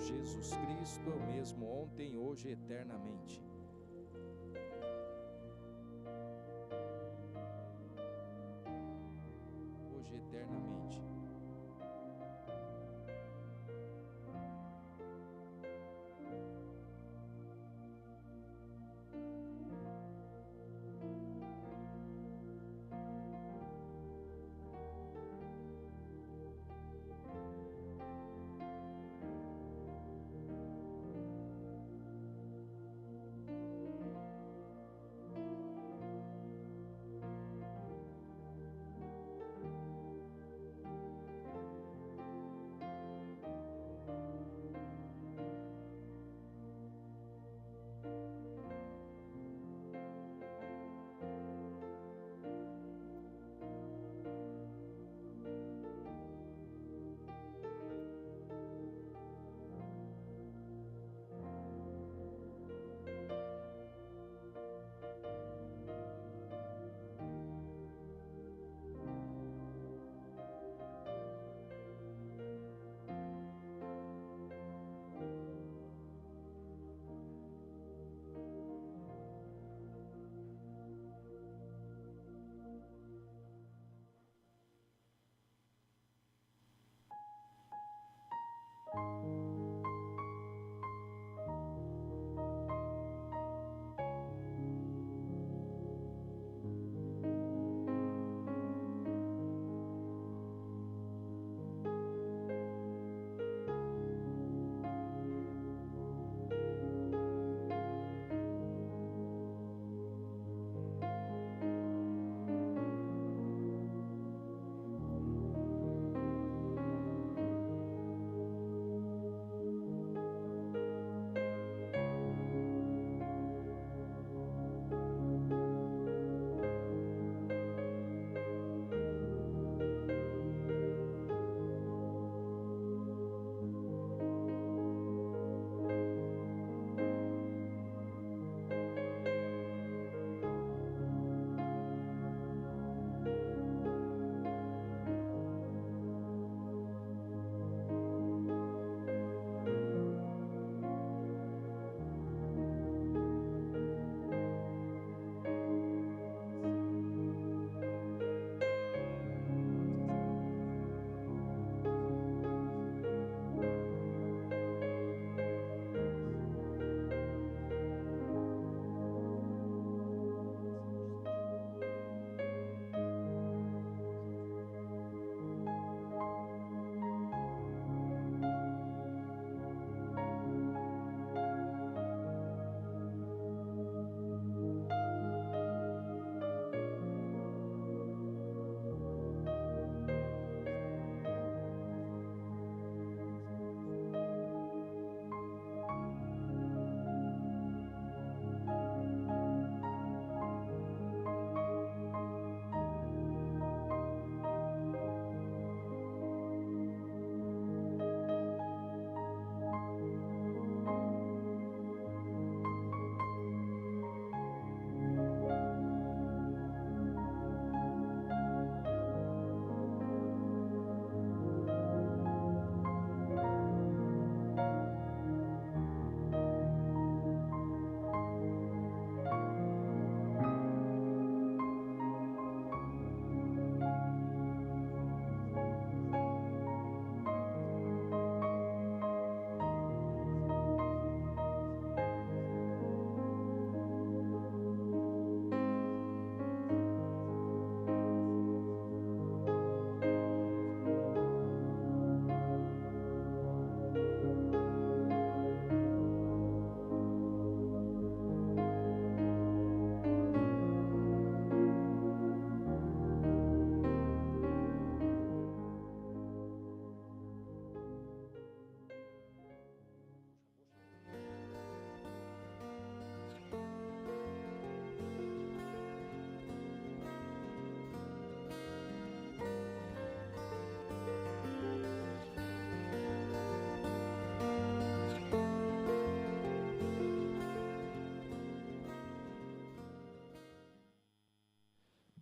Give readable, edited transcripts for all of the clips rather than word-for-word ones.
Jesus Cristo é o mesmo ontem, hoje e eternamente. Hoje e eternamente.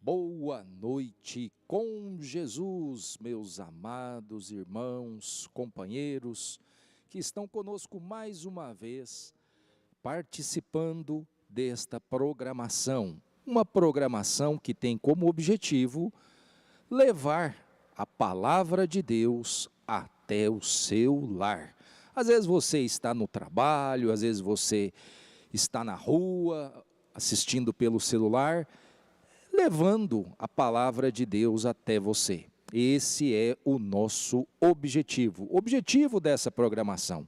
Boa noite com Jesus, meus amados irmãos, companheiros, que estão conosco mais uma vez, participando desta programação. Uma programação que tem como objetivo levar a palavra de Deus até o seu lar. Às vezes você está no trabalho, às vezes você está na rua, assistindo pelo celular, levando a palavra de Deus até você. Esse é o nosso objetivo. O objetivo dessa programação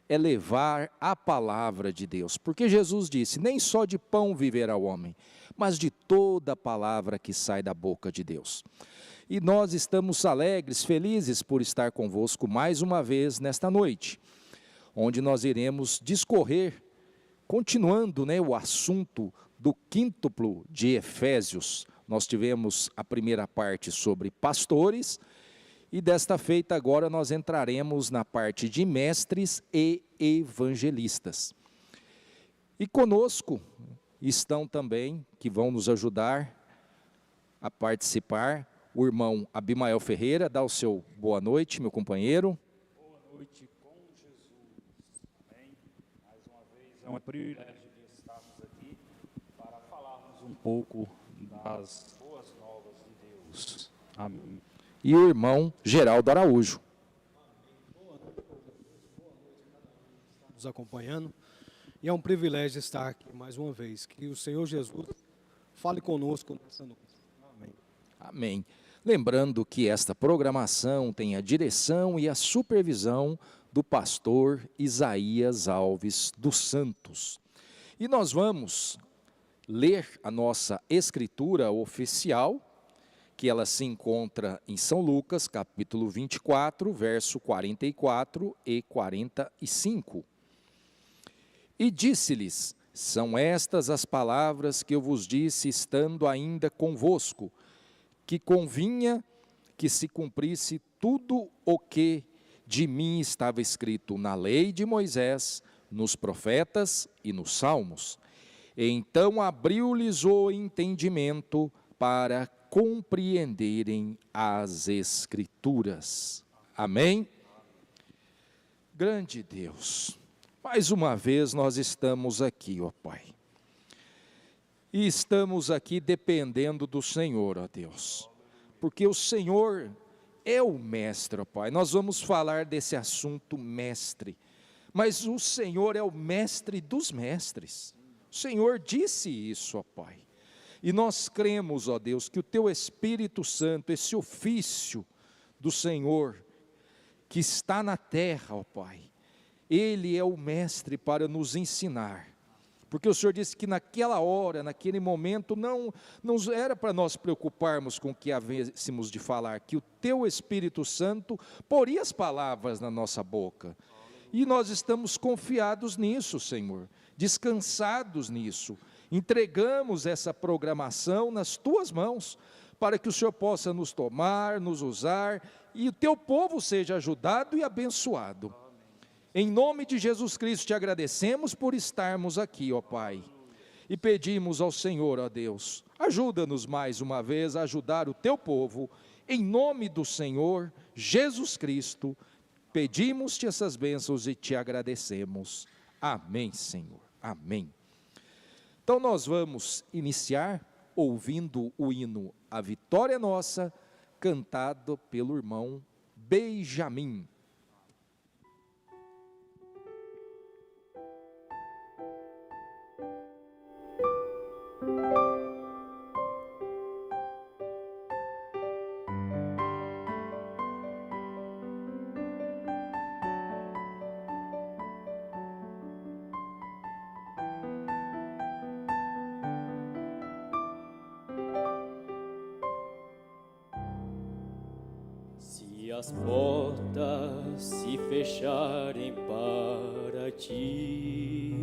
é levar a palavra de Deus, porque Jesus disse, nem só de pão viverá o homem, mas de toda a palavra que sai da boca de Deus. E nós estamos alegres, felizes por estar convosco mais uma vez nesta noite, onde nós iremos discorrer, continuando o assunto do quíntuplo de Efésios. Nós tivemos a primeira parte sobre pastores, e desta feita agora nós entraremos na parte de mestres e evangelistas. E conosco estão também, que vão nos ajudar a participar, o irmão Abimael Ferreira. Dá o seu boa noite, meu companheiro. Boa noite com Jesus. Amém. Mais uma vez é um privilégio de estarmos aqui para falarmos um pouco das boas novas de Deus. Amém. E o irmão Geraldo Araújo. Boa noite a cada um que está nos acompanhando. E é um privilégio estar aqui mais uma vez. Que o Senhor Jesus fale conosco nessa noite. Amém. Amém. Lembrando que esta programação tem a direção e a supervisão do pastor Isaías Alves dos Santos. E nós vamos ler a nossa escritura oficial, que ela se encontra em São Lucas, capítulo 24, verso 44 e 45. E disse-lhes, são estas as palavras que eu vos disse, estando ainda convosco, que convinha que se cumprisse tudo o que de mim estava escrito na lei de Moisés, nos profetas e nos salmos. E então abriu-lhes o entendimento para compreenderem as Escrituras. Amém? Grande Deus, mais uma vez nós estamos aqui, ó Pai. E estamos aqui dependendo do Senhor, ó Deus. Porque o Senhor é o mestre, ó Pai. Nós vamos falar desse assunto mestre. Mas o Senhor é o mestre dos mestres. O Senhor disse isso, ó Pai. E nós cremos, ó Deus, que o Teu Espírito Santo, esse ofício do Senhor, que está na terra, ó Pai, Ele é o mestre para nos ensinar. Porque o Senhor disse que naquela hora, naquele momento, não era para nós preocuparmos com o que havéssemos de falar, que o Teu Espírito Santo poria as palavras na nossa boca. E nós estamos confiados nisso, Senhor, descansados nisso. Entregamos essa programação nas Tuas mãos, para que o Senhor possa nos tomar, nos usar, e o Teu povo seja ajudado e abençoado. Em nome de Jesus Cristo te agradecemos por estarmos aqui, ó Pai, e pedimos ao Senhor, ó Deus, ajuda-nos mais uma vez a ajudar o Teu povo, em nome do Senhor Jesus Cristo, pedimos-te essas bênçãos e te agradecemos. Amém, Senhor, amém. Então nós vamos iniciar ouvindo o hino A Vitória é Nossa, cantado pelo irmão Benjamin. Se as portas se fecharem para ti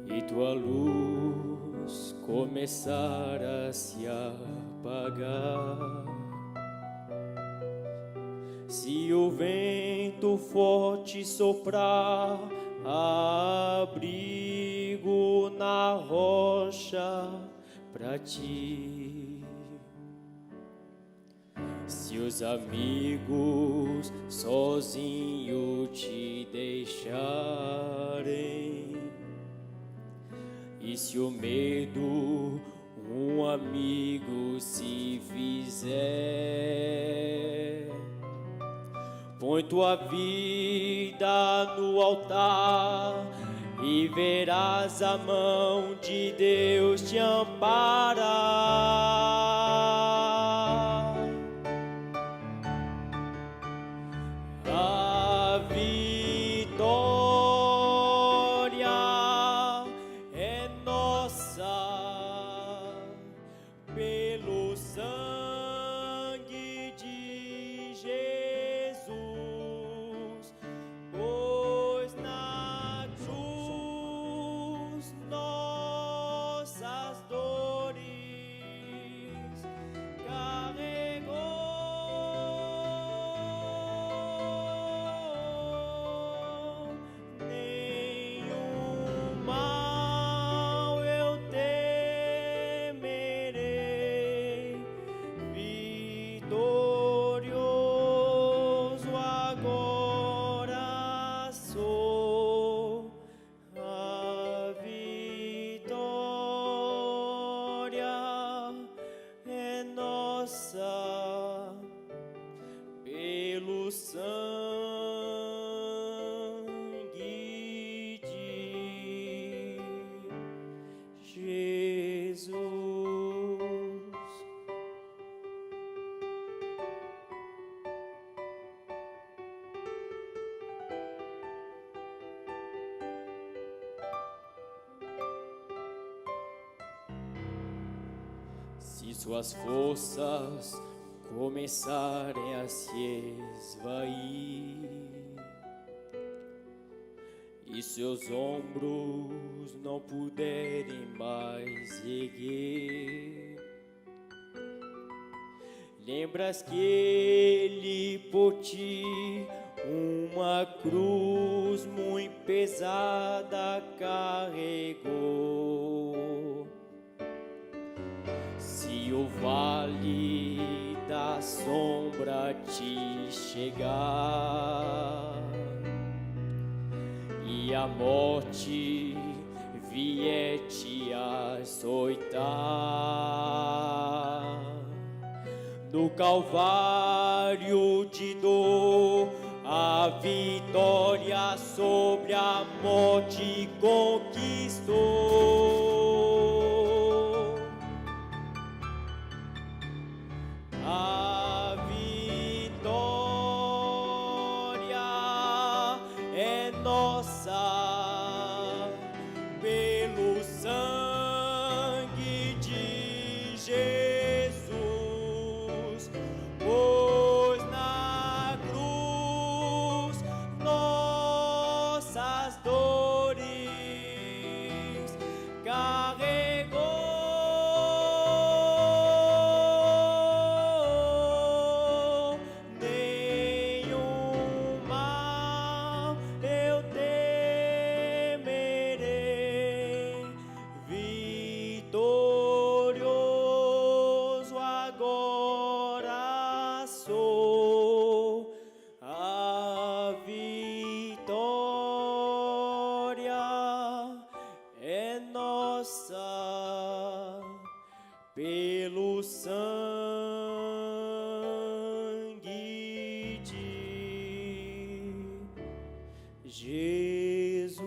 e tua luz começar a se apagar, se o vento forte soprar, abrigo na rocha para ti. Se Se os amigos sozinho te deixarem, e se o medo um amigo se fizer, põe tua vida no altar e verás a mão de Deus te amparar. A vitória é nossa pelo sangue de Jesus, pois na cruz nossas dores carregou. Nenhum mal eu temerei, vitorioso agora sou. A vitória é nossa pelo sangue de Jesus. Se suas forças começarem a se esvair e seus ombros não puderem mais erguer, lembras que ele por ti uma cruz muito pesada carregou. Se o vale da sombra te chegar e a morte vier te açoitar, no Calvário de dor a vitória sobre a morte conquistou. A vitória é nossa pelo sangue de Jesus, pois na cruz nossas dores carregou. Nenhum mal eu temerei, vitorioso agora sou. A vitória é nossa pelo sangue de Jesus.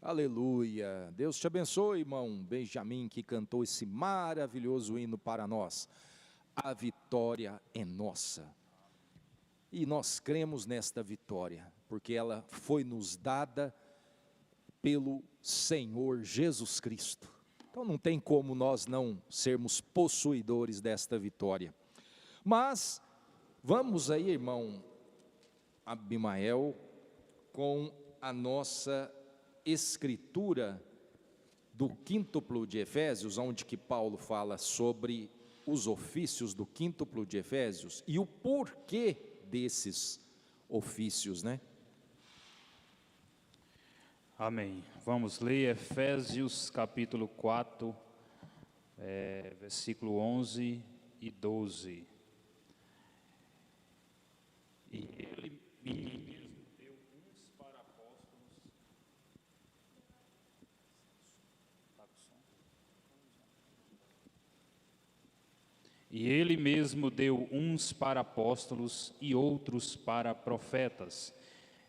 Aleluia. Deus te abençoe, irmão Benjamin, que cantou esse maravilhoso hino para nós. A vitória é nossa. E nós cremos nesta vitória, porque ela foi nos dada pelo Senhor Jesus Cristo. Então não tem como nós não sermos possuidores desta vitória. Mas vamos aí, irmão Abimael, com a nossa escritura do quíntuplo de Efésios, onde que Paulo fala sobre os ofícios do quíntuplo de Efésios e o porquê desses ofícios, né? Amém. Vamos ler Efésios capítulo 4, versículo 11 e 12. E ele mesmo deu uns para apóstolos. E ele mesmo deu uns para apóstolos e outros para profetas,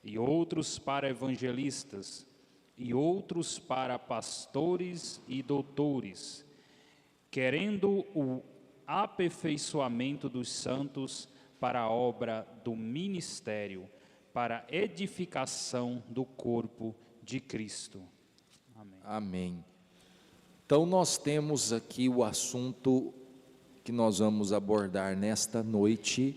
e outros para evangelistas, e outros para pastores e doutores, querendo o aperfeiçoamento dos santos para a obra do ministério, para a edificação do corpo de Cristo. Amém. Amém. Então nós temos aqui o assunto que nós vamos abordar nesta noite.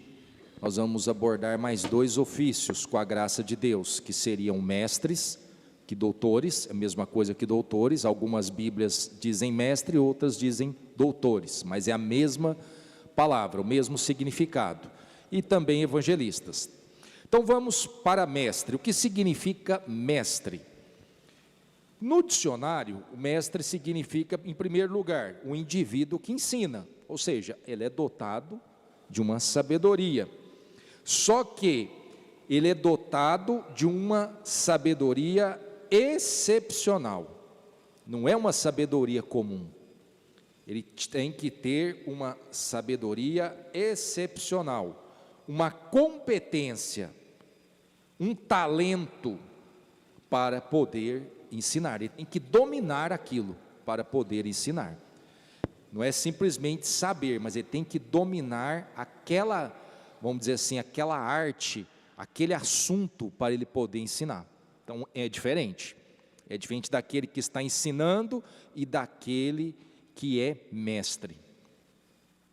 Nós vamos abordar mais 2 ofícios com a graça de Deus, que seriam mestres, que doutores, é a mesma coisa que doutores. Algumas Bíblias dizem mestre, outras dizem doutores, mas é a mesma palavra, o mesmo significado. E também evangelistas. Então vamos para mestre. O que significa mestre? No dicionário, o mestre significa, em primeiro lugar, um indivíduo que ensina, ou seja, ele é dotado de uma sabedoria. Só que ele é dotado de uma sabedoria excepcional, não é uma sabedoria comum. Ele tem que ter uma sabedoria excepcional, uma competência, um talento para poder ensinar. Ele tem que dominar aquilo para poder ensinar. Não é simplesmente saber, mas ele tem que dominar aquela, vamos dizer assim, aquela arte, aquele assunto para ele poder ensinar. Então é diferente daquele que está ensinando e daquele que é mestre,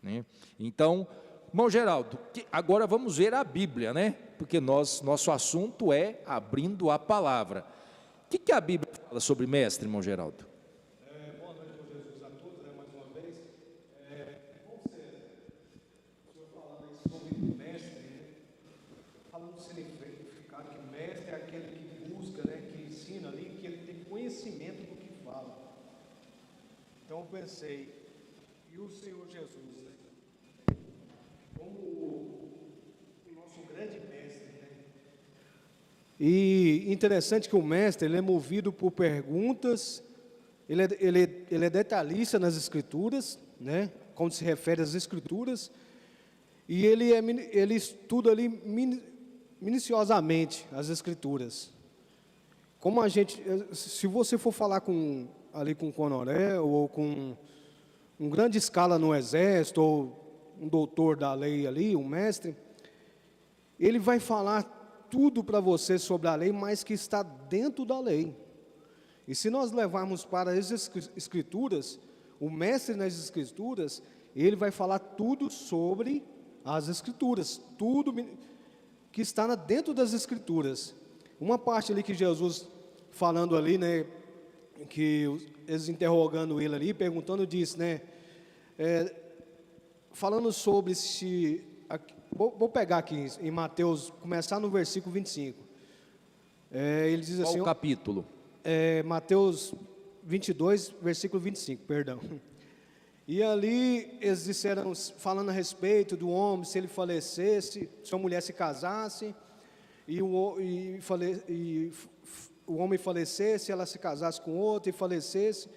né? Então, irmão Geraldo, agora vamos ver a Bíblia, né? Porque nosso assunto é abrindo a palavra. O que a Bíblia fala sobre mestre, irmão Geraldo? Boa noite, Senhor Jesus, a todos, mais uma vez. O senhor falando aí sobre mestre, né? Falando do significado que mestre é aquele que busca, né? Que ensina ali, que ele tem conhecimento do que fala. Então eu pensei, e o Senhor Jesus, né? Como o nosso grande mestre, né? E interessante que o mestre, ele é movido por perguntas, ele é detalhista nas escrituras, né? Quando se refere às escrituras, e ele estuda ali minuciosamente as escrituras. Como a gente, se você for falar ali com o coronel, ou com um grande escala no exército, ou um doutor da lei ali, um mestre, ele vai falar tudo para você sobre a lei, mas que está dentro da lei. E se nós levarmos para as escrituras, o mestre nas escrituras, ele vai falar tudo sobre as escrituras, tudo que está dentro das escrituras. Uma parte ali que Jesus falando ali, né, que eles interrogando ele ali, perguntando disse, né, falando sobre se, vou pegar aqui em Mateus, começar no versículo 25. Ele diz assim, qual o capítulo? Mateus 22, versículo 25, perdão. E ali eles disseram, falando a respeito do homem, se ele falecesse, se a mulher se casasse, e o homem falecesse, ela se casasse com outro e falecesse,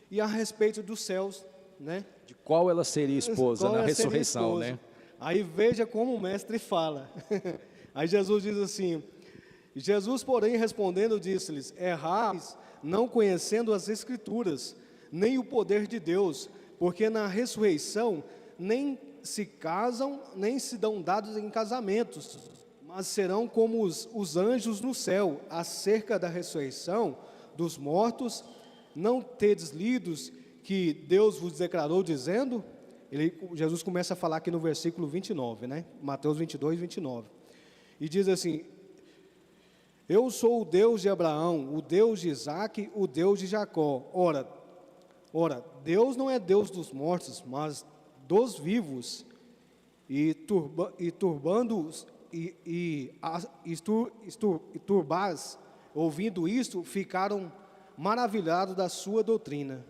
e a respeito dos céus, né? De qual ela seria esposa Qual na ela seria ressurreição, esposa? né? Aí veja como o mestre fala. Aí Jesus diz assim, Jesus, porém, respondendo, disse-lhes, errais, não conhecendo as Escrituras, nem o poder de Deus, porque na ressurreição nem se casam, nem se dão dados em casamentos, mas serão como os anjos no céu. Acerca da ressurreição dos mortos, não tedes lidos que Deus vos declarou dizendo? Jesus começa a falar aqui no versículo 29, né? Mateus 22, 29. E diz assim, eu sou o Deus de Abraão, o Deus de Isaque, o Deus de Jacó. Ora, Deus não é Deus dos mortos, mas dos vivos, e turbás ouvindo isto, ficaram maravilhados da sua doutrina.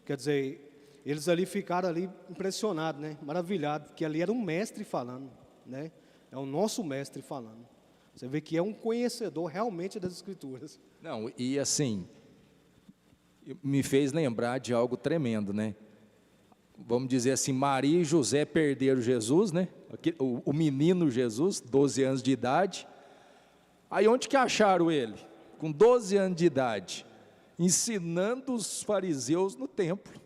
Quer dizer, eles ali ficaram ali impressionados, né? Maravilhados, porque ali era um mestre falando, né? É o nosso mestre falando. Você vê que é um conhecedor realmente das Escrituras. Não, e assim, me fez lembrar de algo tremendo, né? Vamos dizer assim, Maria e José perderam Jesus, né? O menino Jesus, 12 anos de idade. Aí onde que acharam ele? Com 12 anos de idade, ensinando os fariseus no templo.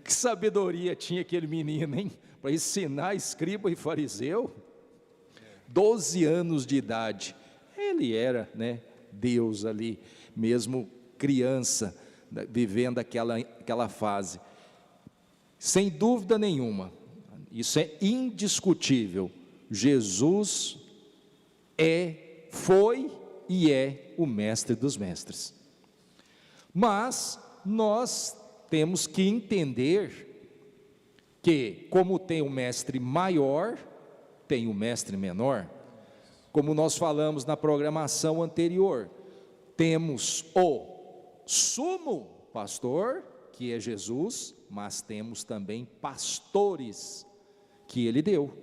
Que sabedoria tinha aquele menino, hein? Para ensinar escriba e fariseu. 12 anos de idade. Ele era, né, Deus ali, mesmo criança, vivendo aquela fase. Sem dúvida nenhuma, isso é indiscutível. Jesus foi e é o mestre dos mestres. Mas nós temos que entender que, como tem o mestre maior, tem o mestre menor. Como nós falamos na programação anterior, temos o sumo pastor, que é Jesus, mas temos também pastores que ele deu.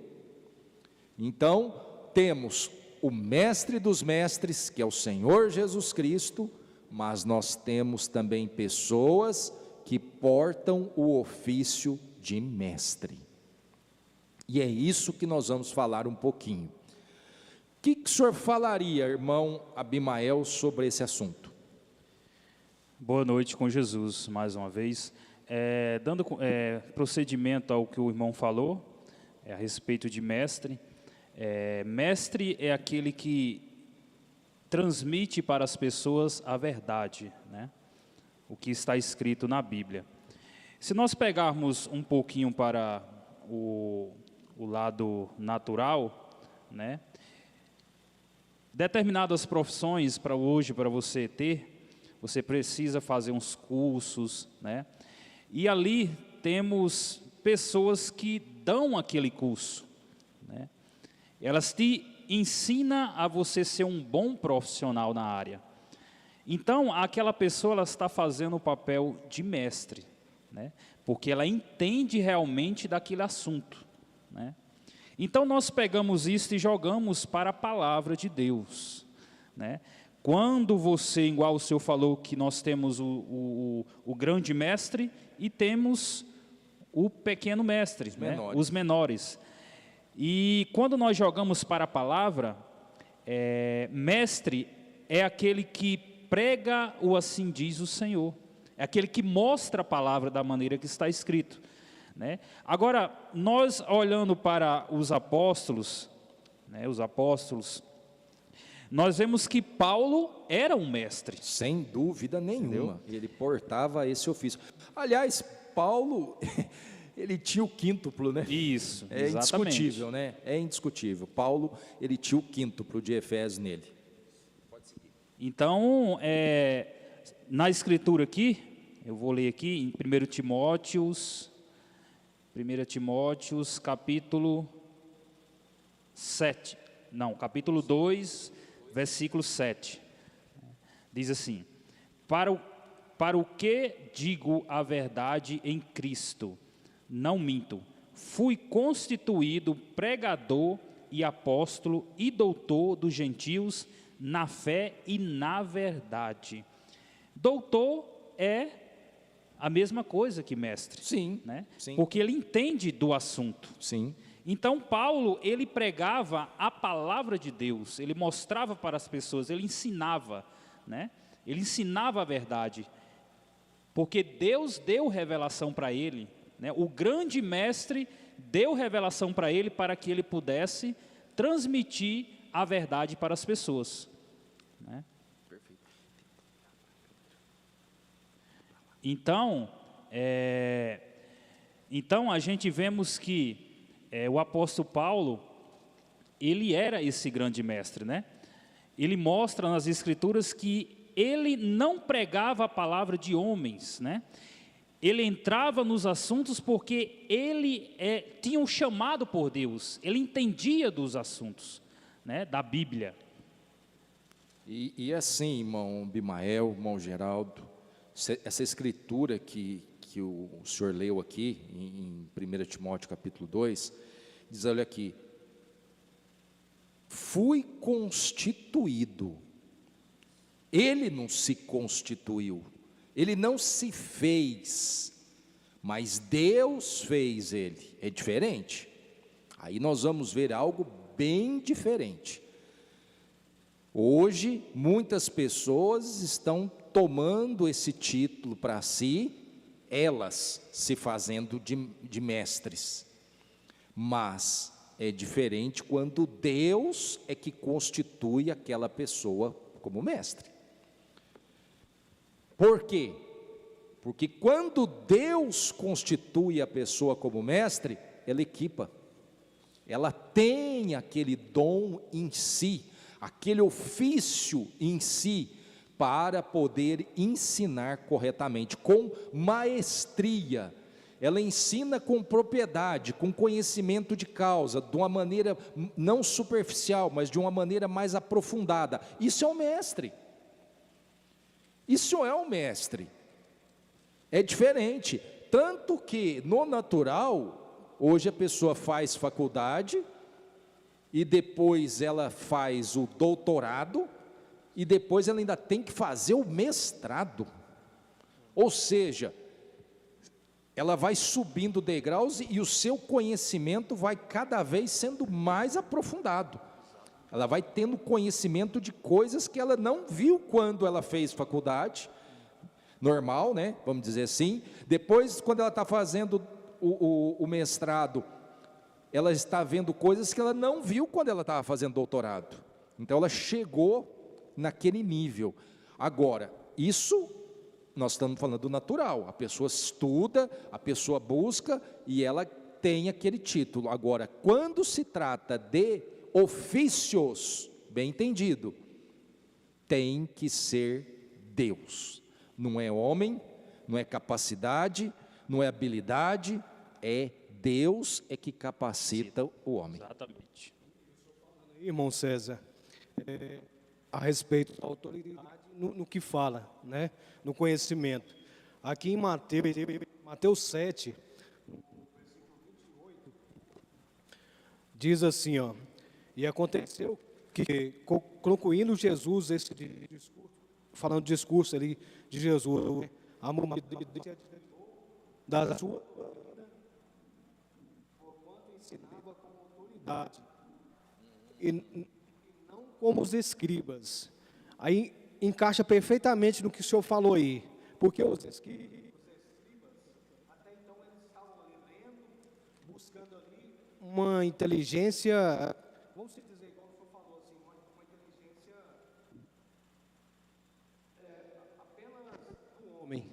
Então, temos o mestre dos mestres, que é o Senhor Jesus Cristo, mas nós temos também pessoas que portam o ofício de mestre. E é isso que nós vamos falar um pouquinho. O que o senhor falaria, irmão Abimael, sobre esse assunto? Boa noite com Jesus, mais uma vez. Dando procedimento ao que o irmão falou, a respeito de mestre. Mestre é aquele que transmite para as pessoas a verdade, né? O que está escrito na Bíblia. Se nós pegarmos um pouquinho para o lado natural, né? Determinadas profissões para hoje, para você ter, você precisa fazer uns cursos, né? E ali temos pessoas que dão aquele curso, né? Elas te ensinam a você ser um bom profissional na área. Então, aquela pessoa ela está fazendo o papel de mestre, né? Porque ela entende realmente daquele assunto, né? Então, nós pegamos isso e jogamos para a palavra de Deus, né? Quando você, igual o senhor falou, que nós temos o grande mestre e temos o pequeno mestre, né? Os menores. E quando nós jogamos para a palavra, mestre é aquele que prega o assim diz o Senhor, é aquele que mostra a palavra da maneira que está escrito, né? Agora, nós olhando para os apóstolos, né, nós vemos que Paulo era um mestre. Sem dúvida nenhuma, ele portava esse ofício. Aliás, Paulo, ele tinha o quíntuplo, né? Isso, é exatamente. Indiscutível, né? É indiscutível. Paulo, ele tinha o quíntuplo de Efésios nele. Então, na escritura aqui, eu vou ler aqui em 1 Timóteos, capítulo 7, capítulo 2, versículo 7, diz assim: para o que digo a verdade em Cristo, não minto, fui constituído pregador e apóstolo e doutor dos gentios na fé e na verdade. Doutor é a mesma coisa que mestre. Sim, né? Sim. Porque ele entende do assunto. Sim. Então Paulo, ele pregava a palavra de Deus, ele mostrava para as pessoas, ele ensinava, né? Ele ensinava a verdade, porque Deus deu revelação para ele, né? O grande mestre deu revelação para ele para que ele pudesse transmitir a verdade para as pessoas, né? Então, a gente vemos que o apóstolo Paulo, ele era esse grande mestre, né? Ele mostra nas escrituras que ele não pregava a palavra de homens, né? Ele entrava nos assuntos porque ele tinha um chamado por Deus, ele entendia dos assuntos, né, da Bíblia. E assim, irmão Bimael, irmão Geraldo, essa escritura que o senhor leu aqui, em 1 Timóteo capítulo 2, diz, olha aqui, fui constituído, ele não se constituiu, ele não se fez, mas Deus fez ele, é diferente. Aí nós vamos ver algo bem diferente. Hoje, muitas pessoas estão tomando esse título para si, elas se fazendo de mestres. Mas é diferente quando Deus é que constitui aquela pessoa como mestre. Por quê? Porque quando Deus constitui a pessoa como mestre, ela equipa. Ela tem aquele dom em si, aquele ofício em si, para poder ensinar corretamente, com maestria. Ela ensina com propriedade, com conhecimento de causa, de uma maneira não superficial, mas de uma maneira mais aprofundada. Isso é um mestre. Isso é um mestre. É diferente. Tanto que no natural, hoje a pessoa faz faculdade, e depois ela faz o doutorado, e depois ela ainda tem que fazer o mestrado. Ou seja, ela vai subindo degraus e o seu conhecimento vai cada vez sendo mais aprofundado. Ela vai tendo conhecimento de coisas que ela não viu quando ela fez faculdade, normal, né? Vamos dizer assim. Depois, quando ela está fazendo o mestrado, ela está vendo coisas que ela não viu quando ela estava fazendo doutorado. Então ela chegou naquele nível. Agora, isso nós estamos falando do natural. A pessoa estuda, a pessoa busca e ela tem aquele título. Agora, quando se trata de ofícios, bem entendido, tem que ser Deus. Não é homem, não é capacidade, não é habilidade, é Deus é que capacita o homem. Exatamente. Irmão César, a respeito da autoridade no que fala, né? No conhecimento. Aqui em Mateus 7, diz assim, ó, e aconteceu que, concluindo Jesus esse discurso, falando do discurso ali de Jesus, a multidão da sua ensinava com autoridade e não como os escribas. Aí encaixa perfeitamente no que o senhor falou aí, porque os escribas até então eles estavam ali lendo, buscando ali uma inteligência, vamos dizer igual o senhor falou assim, uma inteligência apenas do homem,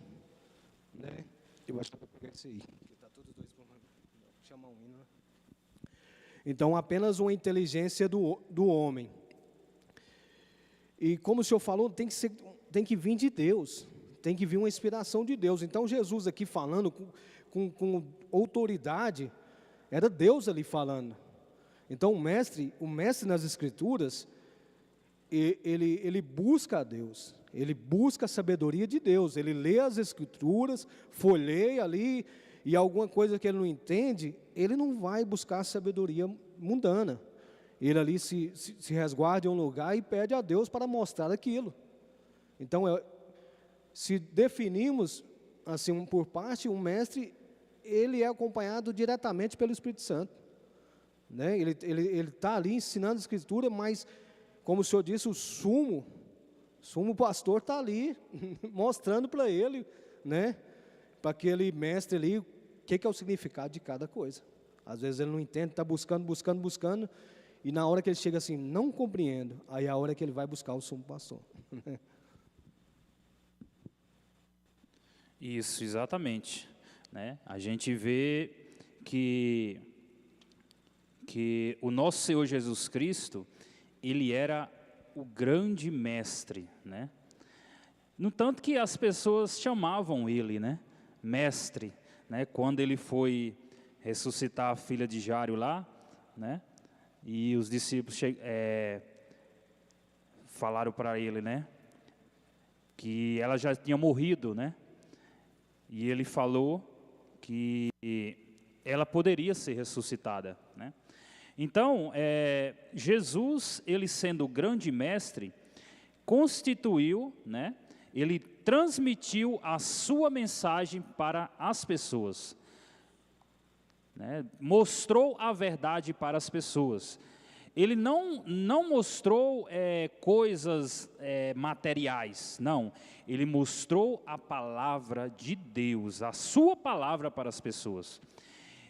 né? Eu acho que eu vou pegar esse aí, que está todos dois por chamar um hino. Então, apenas uma inteligência do homem. E como o senhor falou, tem que vir de Deus, tem que vir uma inspiração de Deus. Então, Jesus aqui falando com autoridade, era Deus ali falando. Então, o mestre nas Escrituras, ele busca a Deus, ele busca a sabedoria de Deus, ele lê as Escrituras, folheia ali, e alguma coisa que ele não entende, ele não vai buscar a sabedoria mundana. Ele ali se resguarda em um lugar e pede a Deus para mostrar aquilo. Então, se definimos, assim, por parte, um mestre, ele é acompanhado diretamente pelo Espírito Santo. Né? Ele está ali ensinando a Escritura, mas, como o senhor disse, o sumo pastor está ali, mostrando para ele, né? Para aquele mestre ali, o que é o significado de cada coisa. Às vezes ele não entende, está buscando, e na hora que ele chega assim, não compreendo, aí é a hora que ele vai buscar o sumo pastor. Isso, exatamente. Né? A gente vê que o nosso Senhor Jesus Cristo, ele era o grande mestre, né? No tanto que as pessoas chamavam ele, né? Mestre, né? Quando ele foi ressuscitar a filha de Jairo lá, né? E os discípulos falaram para ele, né, que ela já tinha morrido, né, e ele falou que ela poderia ser ressuscitada, né. Então, Jesus, ele sendo o grande mestre, constituiu, né, ele transmitiu a sua mensagem para as pessoas, né, mostrou a verdade para as pessoas. Ele não mostrou coisas materiais, não. Ele mostrou a palavra de Deus, a sua palavra para as pessoas.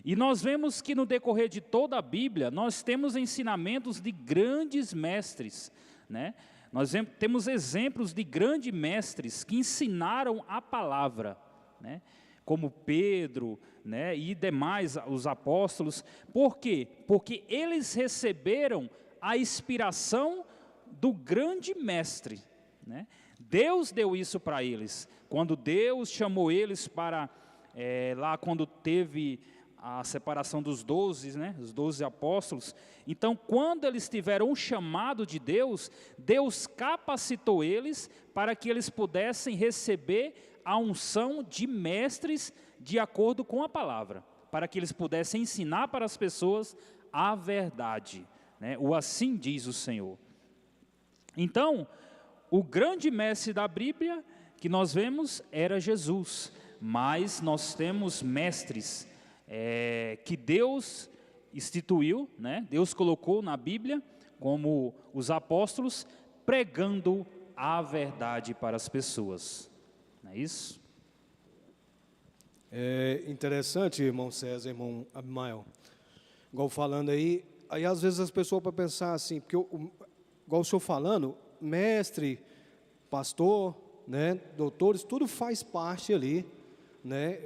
E nós vemos que no decorrer de toda a Bíblia, nós temos ensinamentos de grandes mestres, né? Nós temos exemplos de grandes mestres que ensinaram a palavra, né? Como Pedro, né? E demais, os apóstolos. Por quê? Porque eles receberam a inspiração do grande mestre, né? Deus deu isso para eles. Quando Deus chamou eles para, lá quando teve a separação dos 12, né, os 12 apóstolos. Então, quando eles tiveram um chamado de Deus, Deus capacitou eles para que eles pudessem receber a unção de mestres de acordo com a palavra, para que eles pudessem ensinar para as pessoas a verdade, né, o assim diz o Senhor. Então, o grande mestre da Bíblia que nós vemos era Jesus, mas nós temos mestres que Deus instituiu, né? Deus colocou na Bíblia, como os apóstolos, pregando a verdade para as pessoas. Não é isso? É interessante, irmão César, irmão Abimael, igual falando aí às vezes as pessoas para pensar assim, porque igual o senhor falando, mestre, pastor, né, doutores, tudo faz parte ali, né,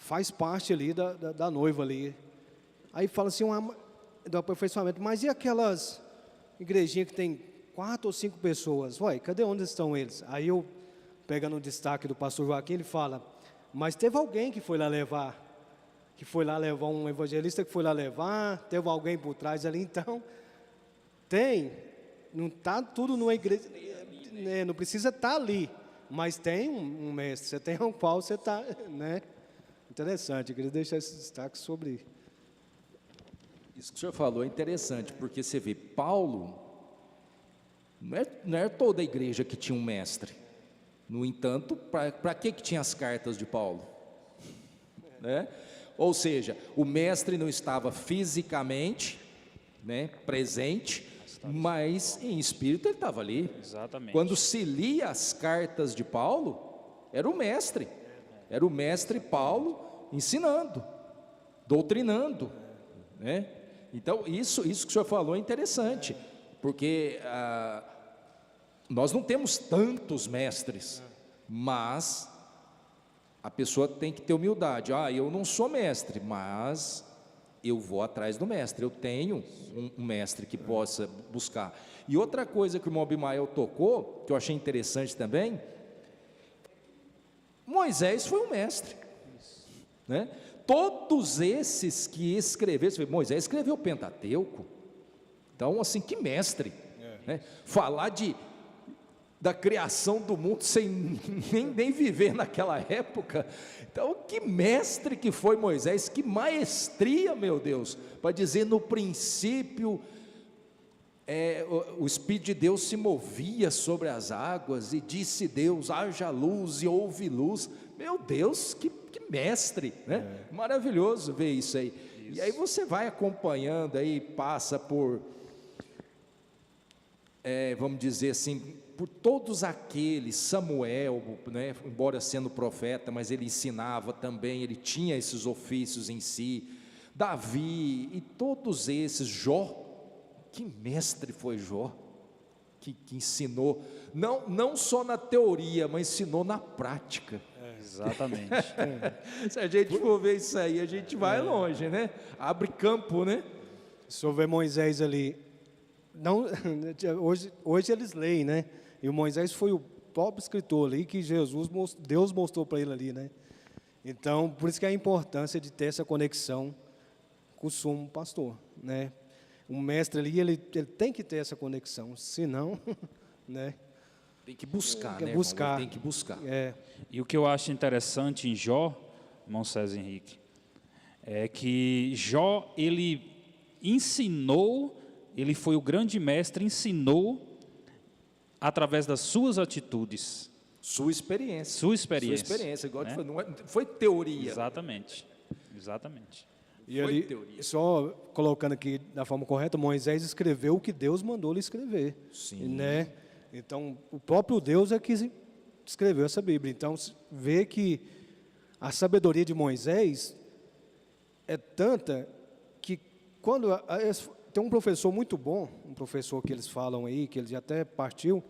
faz parte ali da noiva ali. Aí fala assim, do aperfeiçoamento, mas e aquelas igrejinhas que tem 4 ou 5 pessoas? Ué, cadê onde estão eles? Aí eu, pegando o destaque do pastor Joaquim, ele fala, mas teve alguém que foi lá levar, um evangelista que foi lá levar, teve alguém por trás ali, então, não está tudo numa igreja, não precisa estar ali, mas tem um mestre, você tem um qual você está, né? Interessante, eu queria deixar esse destaque sobre Isso que o senhor falou é interessante, porque você vê, Paulo, não era toda a igreja que tinha um mestre. No entanto, para que tinha as cartas de Paulo? Né? Ou seja, o mestre não estava fisicamente, né, presente, mas em espírito ele estava ali. Exatamente. Quando se lia as cartas de Paulo, era o mestre Paulo ensinando, doutrinando, né? Então isso que o senhor falou é interessante, porque nós não temos tantos mestres, mas a pessoa tem que ter humildade. Eu não sou mestre, mas eu vou atrás do mestre, eu tenho um mestre que possa buscar. E outra coisa que o irmão Abimael tocou, que eu achei interessante também, Moisés foi um mestre, né? Todos esses que escreveram, Moisés escreveu o Pentateuco, então assim, que mestre, né? Falar da criação do mundo sem nem viver naquela época, então que mestre que foi Moisés, que maestria, meu Deus, para dizer no princípio, o Espírito de Deus se movia sobre as águas, e disse Deus, haja luz, e houve luz. Meu Deus, que mestre, né? Maravilhoso ver isso aí. E aí você vai acompanhando aí, passa por, vamos dizer assim, por todos aqueles, Samuel, né, embora sendo profeta, mas ele ensinava também, ele tinha esses ofícios em si, Davi, e todos esses, Jó, que mestre foi Jó, que ensinou, não só na teoria, mas ensinou na prática. Exatamente. Se a gente for ver isso aí, a gente vai longe, né? Abre campo, né? Se eu ver Moisés ali, hoje eles leem, né? E o Moisés foi o próprio escritor ali que Deus mostrou para ele ali, né? Então, por isso que é a importância de ter essa conexão com o sumo pastor, né? o mestre ali, ele tem que ter essa conexão, senão, né? Tem que buscar, Tem que né, buscar. irmão? Tem que buscar. E o que eu acho interessante em Jó, irmão César Henrique, é que Jó, ele ensinou, ele foi o grande mestre, ensinou através das suas atitudes. Sua experiência. Sua experiência. Sua experiência, igual né? te falei, não foi teoria. Exatamente. Exatamente. E Foi ali, teoria. só colocando aqui da forma correta, Moisés escreveu o que Deus mandou ele escrever. Sim. Né? Então, o próprio Deus é que escreveu essa Bíblia. Então, vê que a sabedoria de Moisés é tanta que quando tem um professor muito bom, um professor que eles falam aí, que ele já até partiu,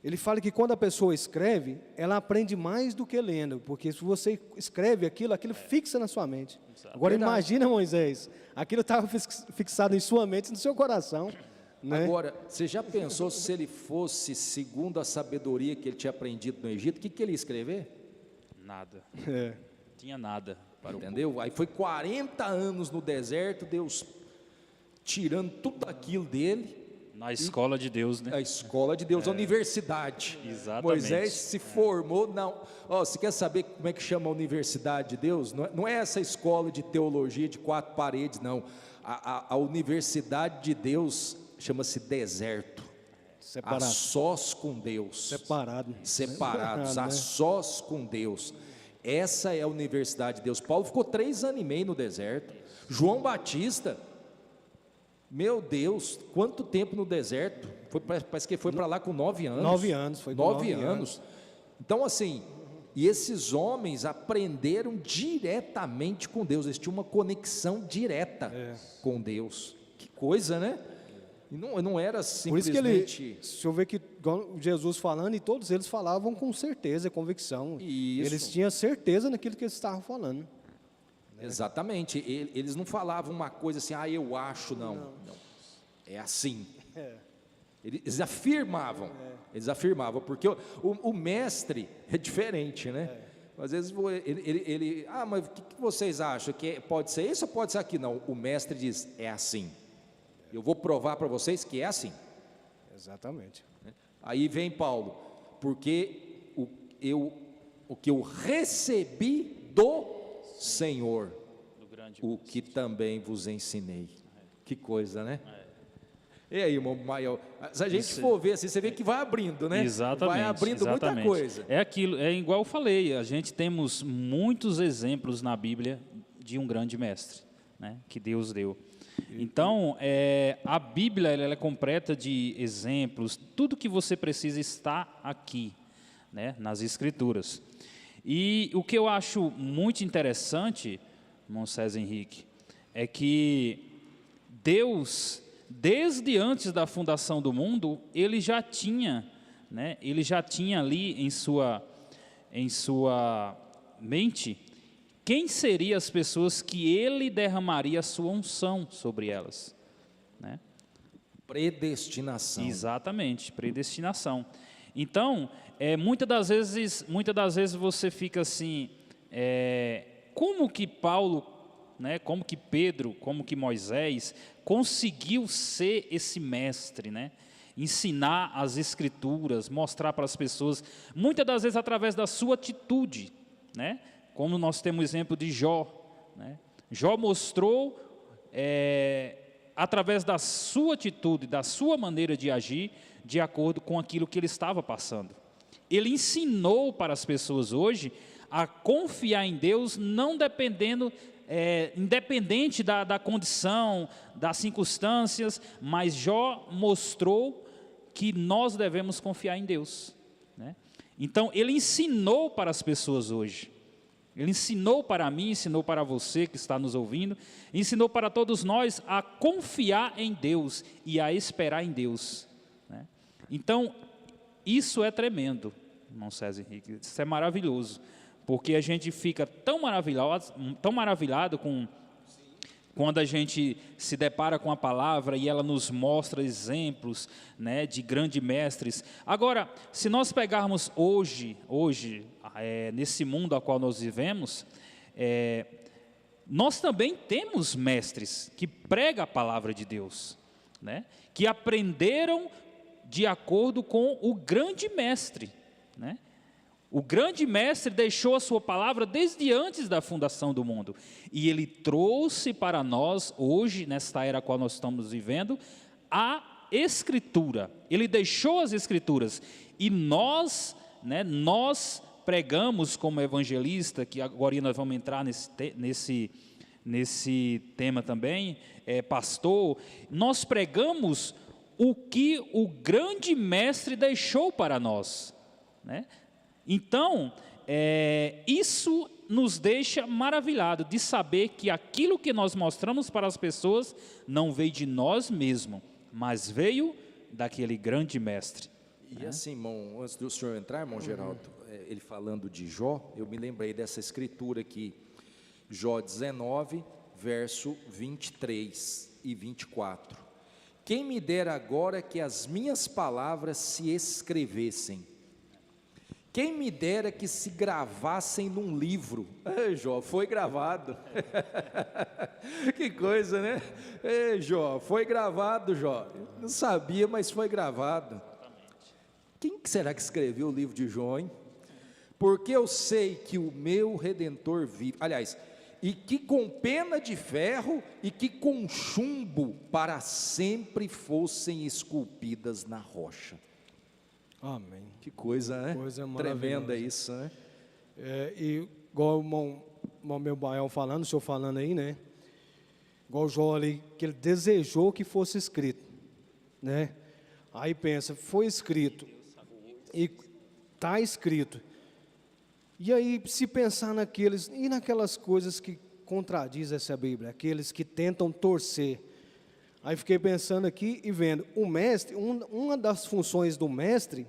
ele fala que quando a pessoa escreve, ela aprende mais do que lendo, porque se você escreve aquilo fixa na sua mente. Agora Verdade. imagina, Moisés, aquilo estava fixado em sua mente e no seu coração. Né? Agora, você já pensou se ele fosse segundo a sabedoria que ele tinha aprendido no Egito, o que ele ia escrever? Nada. É. Tinha nada para o povo. Entendeu? Aí foi 40 anos no deserto, Deus tirando tudo aquilo dele, Na escola de Deus, né? a escola de Deus, a universidade. Exatamente. Moisés se formou, não. Ó, você quer saber como é que chama a universidade de Deus? Não é essa escola de teologia de 4 paredes, não. A universidade de Deus chama-se deserto. A Separado. sós com Deus. Separado. Separados, a Né? sós com Deus. Essa é a universidade de Deus. Paulo ficou 3 anos e meio no deserto. João Batista, meu Deus, quanto tempo no deserto? Parece que foi para lá com 9 anos. 9 anos, foi com 9 9 anos. Então, assim, e esses homens aprenderam diretamente com Deus. Eles tinham uma conexão direta com Deus. Que coisa, né? E não era Por isso que simplesmente... se eu ver que igual Jesus falando, e todos eles falavam com certeza, convicção. Isso. Eles tinham certeza naquilo que eles estavam falando. Exatamente, eles não falavam uma coisa assim, eu acho, não. É assim. Eles afirmavam, porque o mestre é diferente, né? Às vezes mas o que vocês acham? Que pode ser isso ou pode ser aquilo? Não, o mestre diz, é assim. Eu vou provar para vocês que é assim. Exatamente. Aí vem Paulo, porque o que eu recebi do Senhor, o que também vos ensinei. Que coisa, né? E aí, irmão Mael, se a gente for ver assim, você vê que vai abrindo, né? Exatamente. Vai abrindo muita coisa. É aquilo, é igual eu falei, a gente temos muitos exemplos na Bíblia de um grande mestre, né, que Deus deu. Então, a Bíblia ela é completa de exemplos, tudo que você precisa está aqui, né, nas Escrituras. E o que eu acho muito interessante, irmão César Henrique, é que Deus, desde antes da fundação do mundo, ele já tinha ali em sua mente quem seriam as pessoas que ele derramaria a sua unção sobre elas, né? Predestinação. Exatamente, predestinação. Então, muitas das vezes você fica assim, como que Paulo, né, como que Pedro, como que Moisés conseguiu ser esse mestre, né? Ensinar as Escrituras, mostrar para as pessoas, muitas das vezes através da sua atitude, né? Como nós temos o exemplo de Jó, né? Jó mostrou, através da sua atitude, da sua maneira de agir, de acordo com aquilo que ele estava passando. Ele ensinou para as pessoas hoje a confiar em Deus, não dependendo, independente da condição, das circunstâncias, mas Jó mostrou que nós devemos confiar em Deus, né? Então, ele ensinou para as pessoas hoje. Ele ensinou para mim, ensinou para você que está nos ouvindo, ensinou para todos nós a confiar em Deus e a esperar em Deus, né? Então, isso é tremendo, irmão César Henrique, isso é maravilhoso, porque a gente fica tão maravilhado quando a gente se depara com a palavra e ela nos mostra exemplos, né, de grandes mestres. Agora, se nós pegarmos hoje nesse mundo ao qual nós vivemos, nós também temos mestres que pregam a palavra de Deus, né? Que aprenderam de acordo com o grande mestre, né? O grande mestre deixou a sua palavra desde antes da fundação do mundo, e ele trouxe para nós, hoje, nesta era a qual nós estamos vivendo, a Escritura. Ele deixou as Escrituras, e nós, né, nós pregamos como evangelista, que agora nós vamos entrar nesse tema também, pastor, nós pregamos o que o grande mestre deixou para nós, né? Então, isso nos deixa maravilhado de saber que aquilo que nós mostramos para as pessoas não veio de nós mesmos, mas veio daquele grande mestre. E assim, irmão, antes do senhor entrar, irmão Geraldo, ele falando de Jó, eu me lembrei dessa escritura aqui, Jó 19, verso 23 e 24. Quem me dera agora que as minhas palavras se escrevessem, quem me dera que se gravassem num livro. Jó, foi gravado. Que coisa, né? Jó, foi gravado, Jó. Eu não sabia, mas foi gravado. Quem será que escreveu o livro de Jó, hein? Porque eu sei que o meu Redentor vive. Aliás, e que com pena de ferro e que com chumbo para sempre fossem esculpidas na rocha. Amém. Que coisa, né? Coisa tremenda isso, né? E igual o meu Bael falando, o senhor falando aí, né? Igual o Jó ali, que ele desejou que fosse escrito, né? Aí pensa, foi escrito, e está escrito. E aí, se pensar naquelas coisas que contradiz essa Bíblia, aqueles que tentam torcer. Aí fiquei pensando aqui e vendo, o mestre, uma das funções do mestre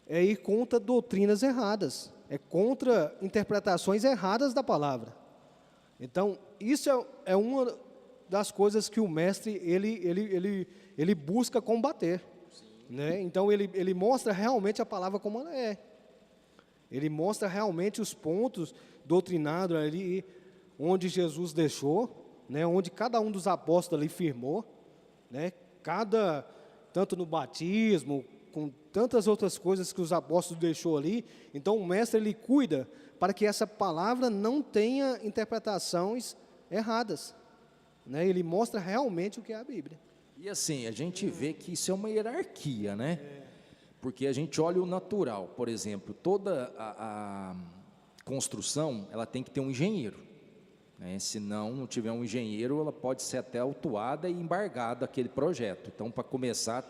é ir contra doutrinas erradas, é contra interpretações erradas da palavra. Então, isso é uma das coisas que o mestre, ele busca combater, né? Então, ele mostra realmente a palavra como ela é. Ele mostra realmente os pontos doutrinados ali, onde Jesus deixou, né, onde cada um dos apóstolos ali firmou, né, tanto no batismo, com tantas outras coisas que os apóstolos deixou ali. Então o mestre, ele cuida para que essa palavra não tenha interpretações erradas, né? Ele mostra realmente o que é a Bíblia. E assim, a gente vê que isso é uma hierarquia, né? Porque a gente olha o natural, por exemplo, toda a construção, ela tem que ter um engenheiro, né? Se não tiver um engenheiro, ela pode ser até autuada e embargada aquele projeto. Então, para começar,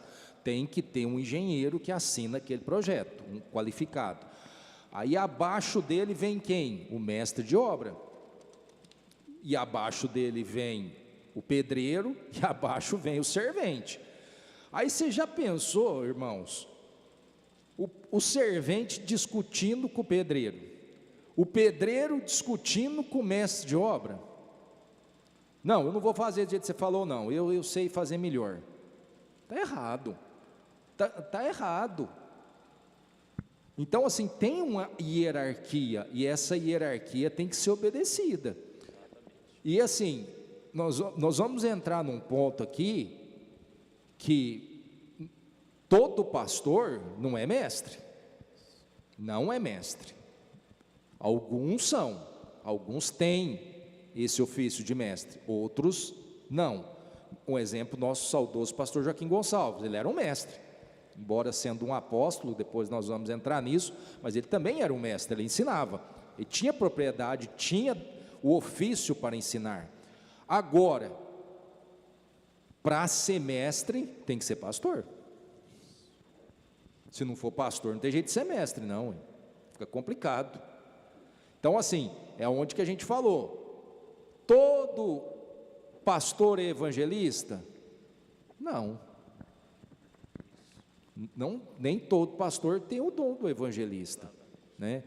tem que ter um engenheiro que assina aquele projeto, um qualificado. Aí abaixo dele vem quem? O mestre de obra. E abaixo dele vem o pedreiro, e abaixo vem o servente. Aí você já pensou, irmãos, o servente discutindo com o pedreiro discutindo com o mestre de obra? Não, eu não vou fazer do jeito que você falou, não, eu sei fazer melhor. Está errado, está errado. Então assim, tem uma hierarquia, e essa hierarquia tem que ser obedecida. E assim, nós vamos entrar num ponto aqui, que todo pastor não é mestre, não é mestre. Alguns são, alguns têm esse ofício de mestre, outros não. Um exemplo, nosso saudoso pastor Joaquim Gonçalves, ele era um mestre, embora sendo um apóstolo, depois nós vamos entrar nisso, mas ele também era um mestre, ele ensinava, ele tinha propriedade, tinha o ofício para ensinar. Agora, para ser mestre, tem que ser pastor. Se não for pastor, não tem jeito de ser mestre, não, fica complicado. Então assim, é onde que a gente falou, todo pastor é evangelista? Não, nem todo pastor tem o dom do evangelista, né?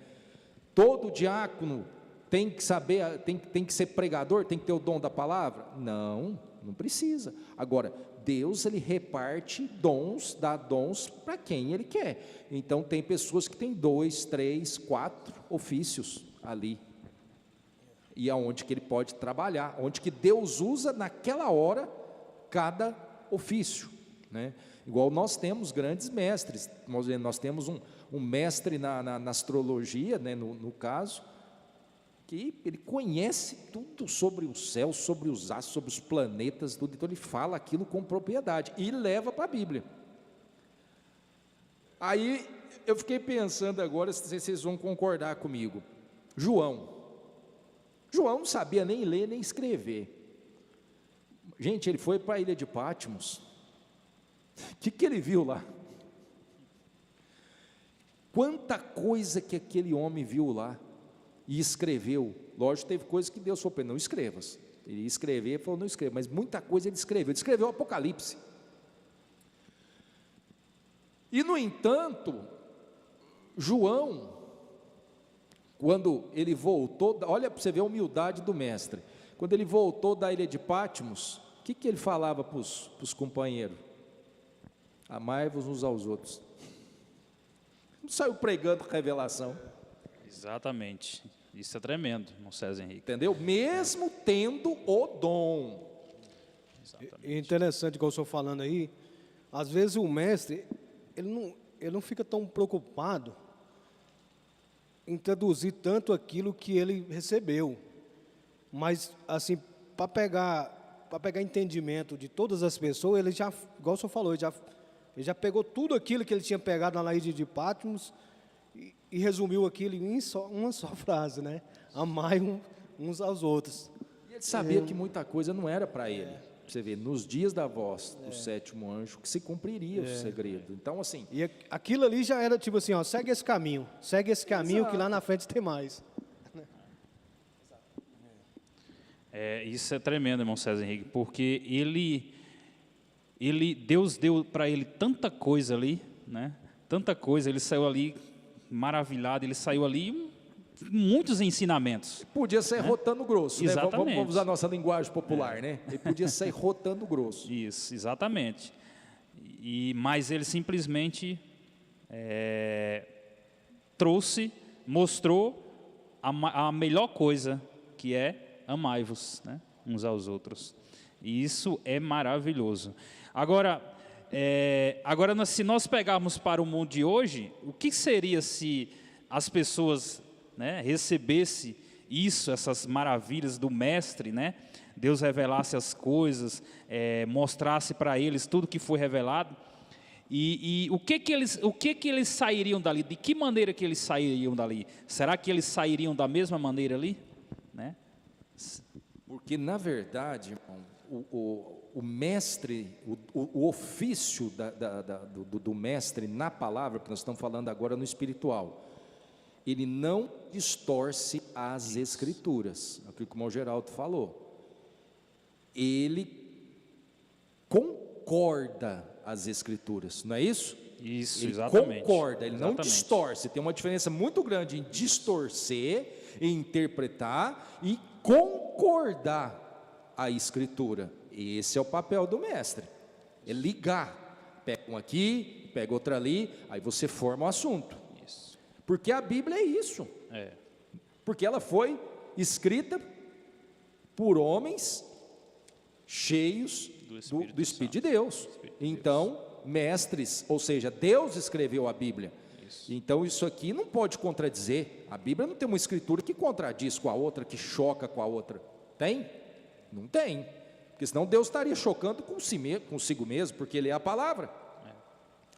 Todo diácono tem que saber, tem que ser pregador, tem que ter o dom da palavra? Não precisa. Agora, Deus, ele reparte dons, dá dons para quem ele quer. Então tem pessoas que têm 2, 3, 4 ofícios ali. e aonde que ele pode trabalhar, onde que Deus usa naquela hora cada ofício, né? Igual nós temos grandes mestres, nós temos um mestre na astrologia, né, no caso, que ele conhece tudo sobre o céu, sobre os astros, sobre os planetas, tudo, então ele fala aquilo com propriedade e leva para a Bíblia. Aí eu fiquei pensando agora, se vocês vão concordar comigo, João não sabia nem ler nem escrever, gente, ele foi para a ilha de Patmos, o que ele viu lá? Quanta coisa que aquele homem viu lá, e escreveu. Lógico, teve coisas que Deus falou para ele, não escrevas. Ele ia escrever, falou, não escreva, mas muita coisa ele escreveu o Apocalipse. E no entanto, João, quando ele voltou, olha para você ver a humildade do mestre, quando ele voltou da ilha de Patmos, o que ele falava para os companheiros? Amai-vos uns aos outros. Não saiu pregando revelação. Exatamente. Isso é tremendo, irmão César Henrique. Entendeu? Mesmo tendo o dom. Exatamente. É interessante, igual o senhor falando aí, às vezes o mestre, ele não fica tão preocupado em traduzir tanto aquilo que ele recebeu, mas assim, para pegar entendimento de todas as pessoas, ele já, igual o senhor falou, ele já pegou tudo aquilo que ele tinha pegado na ilha de Patmos e resumiu aquilo em uma só frase, né? Amai uns aos outros. E ele sabia que muita coisa não era para ele. Você vê, nos dias da voz do sétimo anjo, que se cumpriria o segredo. Então, assim... E aquilo ali já era tipo assim, ó, segue esse caminho Exato. que lá na frente tem mais. Isso é tremendo, irmão César Henrique, porque Deus deu para ele tanta coisa ali, né? Tanta coisa, ele saiu ali maravilhado, ele saiu ali muitos ensinamentos. Podia sair rotando grosso, né? Exatamente. Vamos usar a nossa linguagem popular, né? Ele podia sair rotando grosso. Isso, exatamente. Mas ele simplesmente mostrou a melhor coisa, que é amai-vos, né, uns aos outros. E isso é maravilhoso. Agora, se nós pegarmos para o mundo de hoje, o que seria se as pessoas, né, recebessem isso, essas maravilhas do Mestre, né? Deus revelasse as coisas, mostrasse para eles tudo que foi revelado, e o que eles sairiam dali? De que maneira que eles sairiam dali? Será que eles sairiam da mesma maneira ali, né? Porque, na verdade, irmão, o mestre, o ofício do mestre na palavra, porque nós estamos falando agora no espiritual, ele não distorce as escrituras, é o que o irmão Geraldo falou, ele concorda as escrituras, não é isso? Isso, ele exatamente. concorda, ele Exatamente. não distorce, tem uma diferença muito grande em distorcer, em interpretar e concordar a escritura. Esse é o papel do mestre, é ligar, pega um aqui, pega outra ali, aí você forma o assunto. Isso. Porque a Bíblia é isso, porque ela foi escrita por homens cheios do Espírito de Deus. Então, mestres, ou seja, Deus escreveu a Bíblia. Então isso aqui não pode contradizer. A Bíblia não tem uma escritura que contradiz com a outra, que choca com a outra. Tem? Não tem. Porque senão Deus estaria chocando consigo mesmo, porque Ele é a palavra.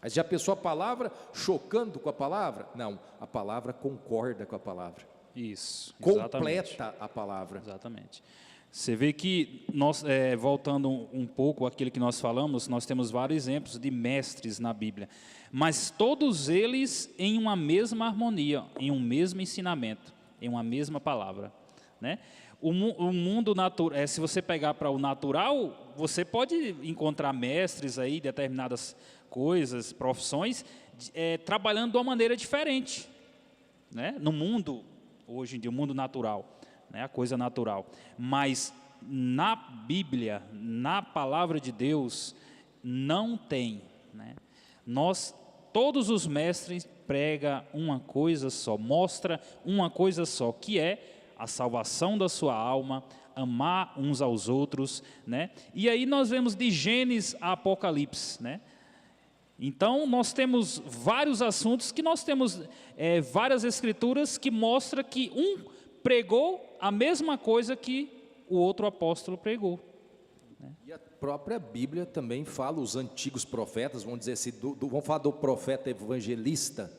Mas já pensou a palavra chocando com a palavra? Não, a palavra concorda com a palavra. Isso, Completa a palavra. Exatamente. Você vê que nós, voltando um pouco àquilo que nós falamos, nós temos vários exemplos de mestres na Bíblia, mas todos eles em uma mesma harmonia, em um mesmo ensinamento, em uma mesma palavra, né? O mundo natural, se você pegar para o natural, você pode encontrar mestres aí, determinadas coisas, profissões, trabalhando de uma maneira diferente, né? No mundo, hoje em dia, o mundo natural, né? A coisa natural, mas na Bíblia, na palavra de Deus, não tem, né? Todos os mestres pregam uma coisa só, mostra uma coisa só, que é a salvação da sua alma, amar uns aos outros, né? E aí nós vemos de Gênesis a Apocalipse, né? Então nós temos vários assuntos que nós temos várias escrituras que mostram que um pregou a mesma coisa que o outro apóstolo pregou. E a própria Bíblia também fala, os antigos profetas, vamos dizer assim, vamos falar do profeta evangelista,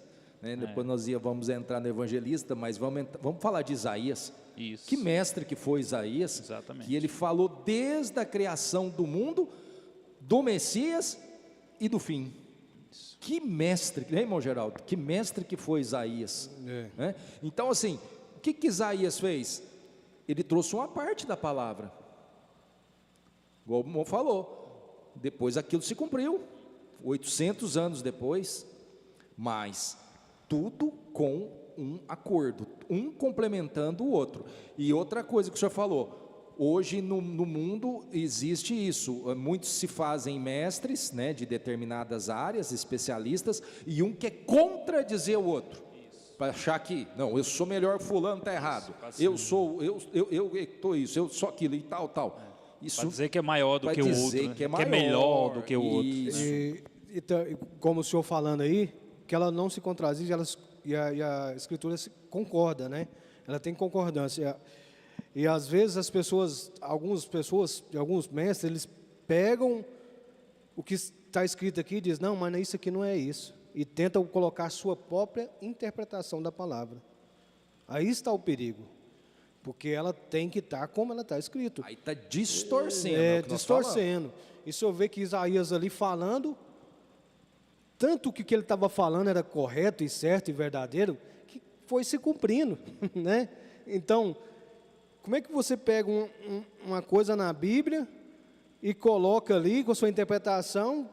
né? Depois nós vamos entrar no evangelista, mas vamos falar de Isaías. Isso. Que mestre que foi Isaías, Exatamente. que ele falou desde a criação do mundo, do Messias e do fim. Isso. Que mestre, né, irmão Geraldo? Que mestre que foi Isaías. Né? Então assim, o que Isaías fez? Ele trouxe uma parte da palavra, igual o irmão falou, depois aquilo se cumpriu, 800 anos depois, mas tudo com um acordo, um complementando o outro. E outra coisa que o senhor falou, hoje no mundo existe isso, muitos se fazem mestres, né, de determinadas áreas, especialistas, e um quer contradizer o outro, para achar que, não, eu sou melhor, fulano está errado, eu estou isso, eu sou aquilo e tal. Isso Para dizer que é maior do que o outro, né? que é melhor do que o outro. Então, como o senhor falando aí, que ela não se contradiz, e a Escritura concorda, né? Ela tem concordância. E às vezes alguns mestres, eles pegam o que está escrito aqui e dizem, não, mas isso aqui não é isso. E tentam colocar a sua própria interpretação da palavra. Aí está o perigo. Porque ela tem que estar como ela está escrito. Aí está distorcendo. Distorcendo. E se eu ver que Isaías ali falando, tanto que o que ele estava falando era correto e certo e verdadeiro, que foi se cumprindo, né? Então, como é que você pega uma coisa na Bíblia e coloca ali com a sua interpretação,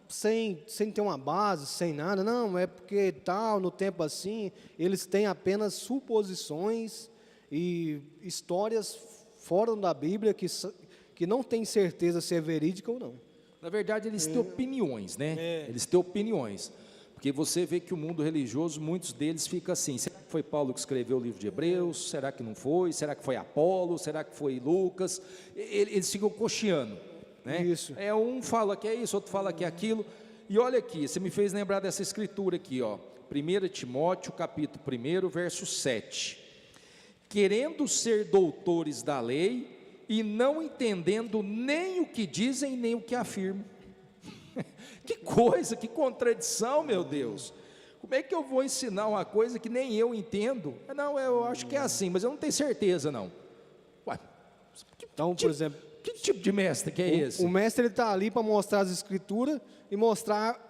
sem ter uma base, sem nada? Não, é porque tal, no tempo assim, eles têm apenas suposições e histórias fora da Bíblia que não tem certeza se é verídica ou não. Na verdade, eles têm opiniões, né? Eles têm opiniões. Porque você vê que o mundo religioso, muitos deles ficam assim, será que foi Paulo que escreveu o livro de Hebreus? Será que não foi? Será que foi Apolo? Será que foi Lucas? Eles ficam cocheando, né? Isso. Um fala que é isso, outro fala que é aquilo. E olha aqui, você me fez lembrar dessa escritura aqui, ó. 1 Timóteo, capítulo 1, verso 7. Querendo ser doutores da lei, e não entendendo nem o que dizem, nem o que afirmam. Que coisa, que contradição, meu Deus. Como é que eu vou ensinar uma coisa que nem eu entendo? Não, eu acho que é assim, mas eu não tenho certeza, não. Ué, Então, por exemplo, que tipo de mestre que é esse? o mestre está ali para mostrar as escrituras e mostrar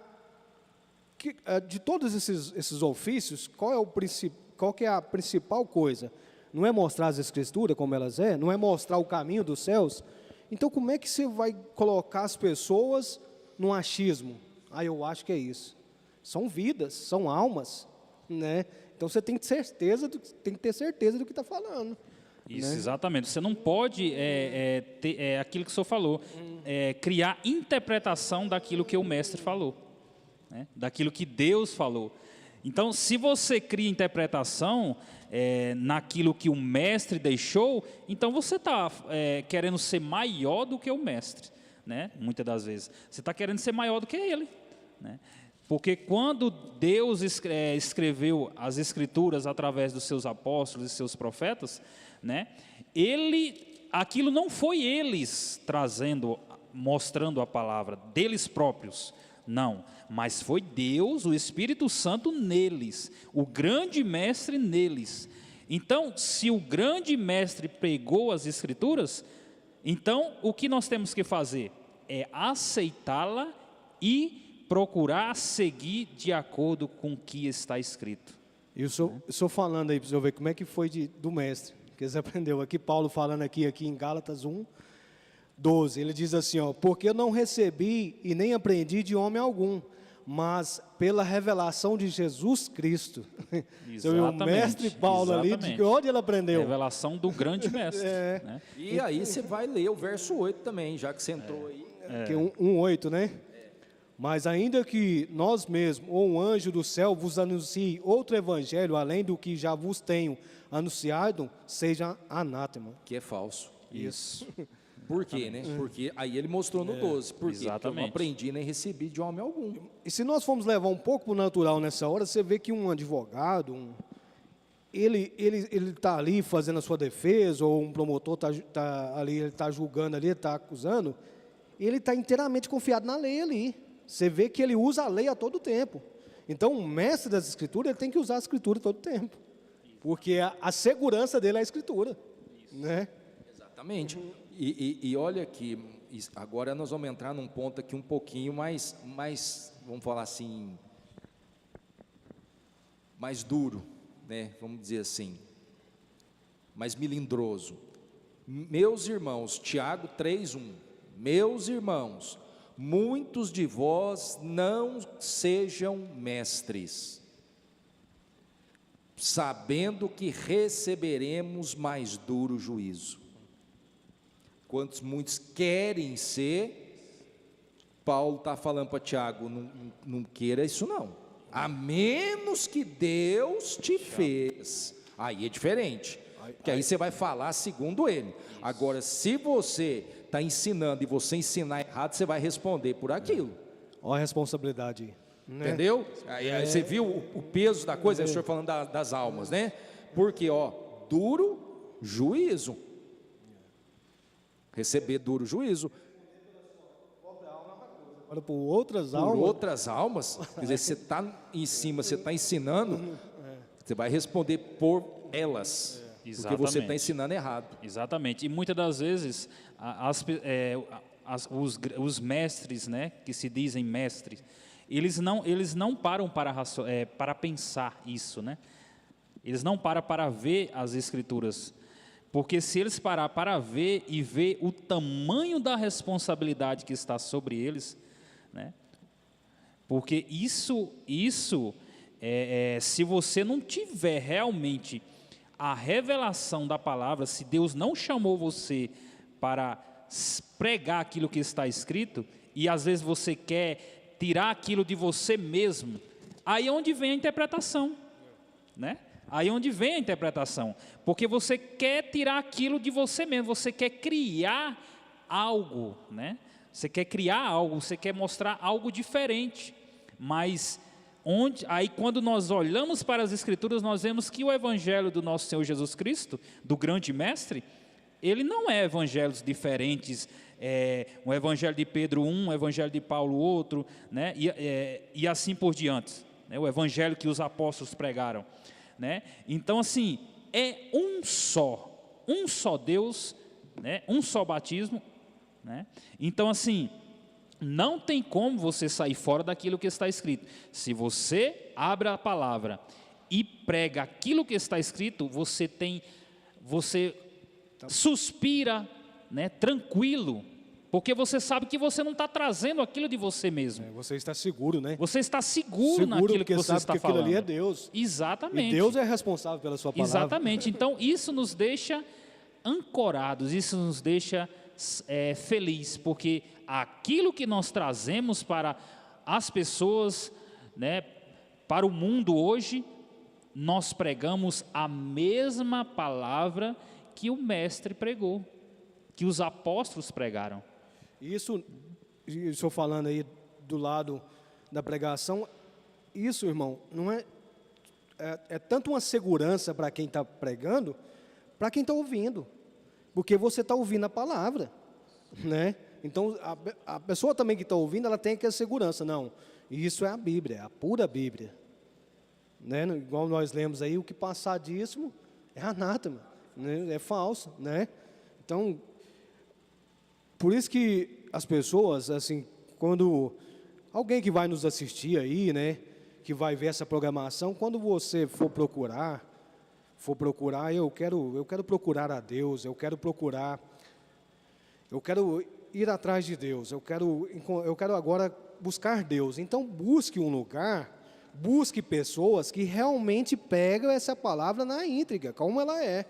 que, de todos esses ofícios, qual que é a principal coisa? Não é mostrar as escrituras como elas é, não é mostrar o caminho dos céus. Então, como é que você vai colocar as pessoas num achismo? Eu acho que é isso. São vidas, são almas, né? Então você tem que ter certeza do que está falando. Isso, né? Exatamente. Você não pode aquilo que o senhor falou, criar interpretação daquilo que o mestre falou, né? Daquilo que Deus falou. Então, se você cria interpretação naquilo que o mestre deixou, então você está querendo ser maior do que o mestre, né? Muitas das vezes. Você está querendo ser maior do que ele, né? Porque quando Deus escreveu as Escrituras através dos seus apóstolos e seus profetas, né? Aquilo não foi eles mostrando a palavra deles próprios, não, mas foi Deus, o Espírito Santo neles, o grande mestre neles. Então, se o grande mestre pregou as Escrituras, então o que nós temos que fazer é aceitá-la e procurar seguir de acordo com o que está escrito. E eu estou falando aí para você ver como é que foi do mestre, que eles aprendeu aqui, Paulo falando aqui em Gálatas 1:12, ele diz assim, porque eu não recebi e nem aprendi de homem algum, mas pela revelação de Jesus Cristo. O mestre Paulo ali, de onde ele aprendeu? Revelação do grande mestre. Né? E aí você vai ler o verso 8 também, já que você entrou aí. Que 1:8, né? Mas ainda que nós mesmos, ou um anjo do céu, vos anuncie outro evangelho, além do que já vos tenho anunciado, seja anátema. Que é falso. Isso. Por quê, né? Porque aí ele mostrou no 12. Por quê? Porque eu não Exatamente. aprendi nem recebi de homem algum. E se nós formos levar um pouco para o natural nessa hora, você vê que um advogado, ele está ali fazendo a sua defesa, ou um promotor tá ali, ele está julgando ali, ele está acusando, ele está inteiramente confiado na lei ali. Você vê que ele usa a lei a todo tempo. Então, o mestre das escrituras, ele tem que usar a escritura todo tempo. Porque a segurança dele é a escritura. Né? Exatamente. E olha aqui, agora nós vamos entrar num ponto aqui um pouquinho mais, vamos falar assim, mais duro, né? Vamos dizer assim, mais melindroso. Meus irmãos, Tiago 3:1, meus irmãos, muitos de vós não sejam mestres, sabendo que receberemos mais duro juízo. Quantos muitos querem ser, Paulo está falando para Tiago, não queira isso não, a menos que Deus te fez, aí é diferente, porque aí você vai falar segundo ele. Agora, se você está ensinando e você ensinar errado, você vai responder por aquilo. Olha a responsabilidade aí. Né? Entendeu? Aí você viu o peso da coisa, o senhor falando das almas, né? Porque, duro juízo. Receber duro juízo. Agora, por outras Por almas, outras almas, quer dizer, você está em cima, você está ensinando, você vai responder por elas. Porque você está Exatamente. ensinando errado. Exatamente. E muitas das vezes os mestres, né, que se dizem mestres, eles não param para pensar isso, né? Eles não param para ver as escrituras, porque se eles parar para ver e ver o tamanho da responsabilidade que está sobre eles, né? Porque se você não tiver realmente a revelação da palavra, se Deus não chamou você para pregar aquilo que está escrito, e às vezes você quer tirar aquilo de você mesmo, aí é onde vem a interpretação, né? Aí é onde vem a interpretação, porque você quer tirar aquilo de você mesmo, você quer criar algo, né? Você quer criar algo, você quer mostrar algo diferente, mas aí quando nós olhamos para as Escrituras, nós vemos que o Evangelho do nosso Senhor Jesus Cristo, do grande mestre, ele não é evangelhos diferentes, um evangelho de Pedro um evangelho de Paulo outro, né? E assim por diante, né? O evangelho que os apóstolos pregaram, né? Então assim, é um só Deus, né? Um só batismo, né? Então assim, não tem como você sair fora daquilo que está escrito. Se você abre a palavra e prega aquilo que está escrito, você suspira, né, tranquilo, porque você sabe que você não está trazendo aquilo de você mesmo. você está seguro, né? Você está seguro naquilo que você sabe está que aquilo falando. ali é Deus. Exatamente. E Deus é responsável pela sua palavra. Exatamente. Então isso nos deixa ancorados, isso nos deixa feliz, porque aquilo que nós trazemos para as pessoas, né, para o mundo hoje, nós pregamos a mesma palavra que o mestre pregou, que os apóstolos pregaram. Isso, estou falando aí do lado da pregação, isso, irmão, não é tanto uma segurança para quem está pregando, para quem está ouvindo, porque você está ouvindo a palavra, né? Então, a pessoa também que está ouvindo, ela tem aquela segurança, não, isso é a Bíblia, é a pura Bíblia, né? Igual nós lemos aí, o que passar disso é anátema, né? É falso, né? Então, por isso que as pessoas, assim, quando alguém que vai nos assistir aí, né, que vai ver essa programação, quando você for procurar, eu quero procurar a Deus, eu quero ir atrás de Deus, eu quero agora buscar Deus. Então busque um lugar, busque pessoas que realmente pegam essa palavra na íntegra, como ela é.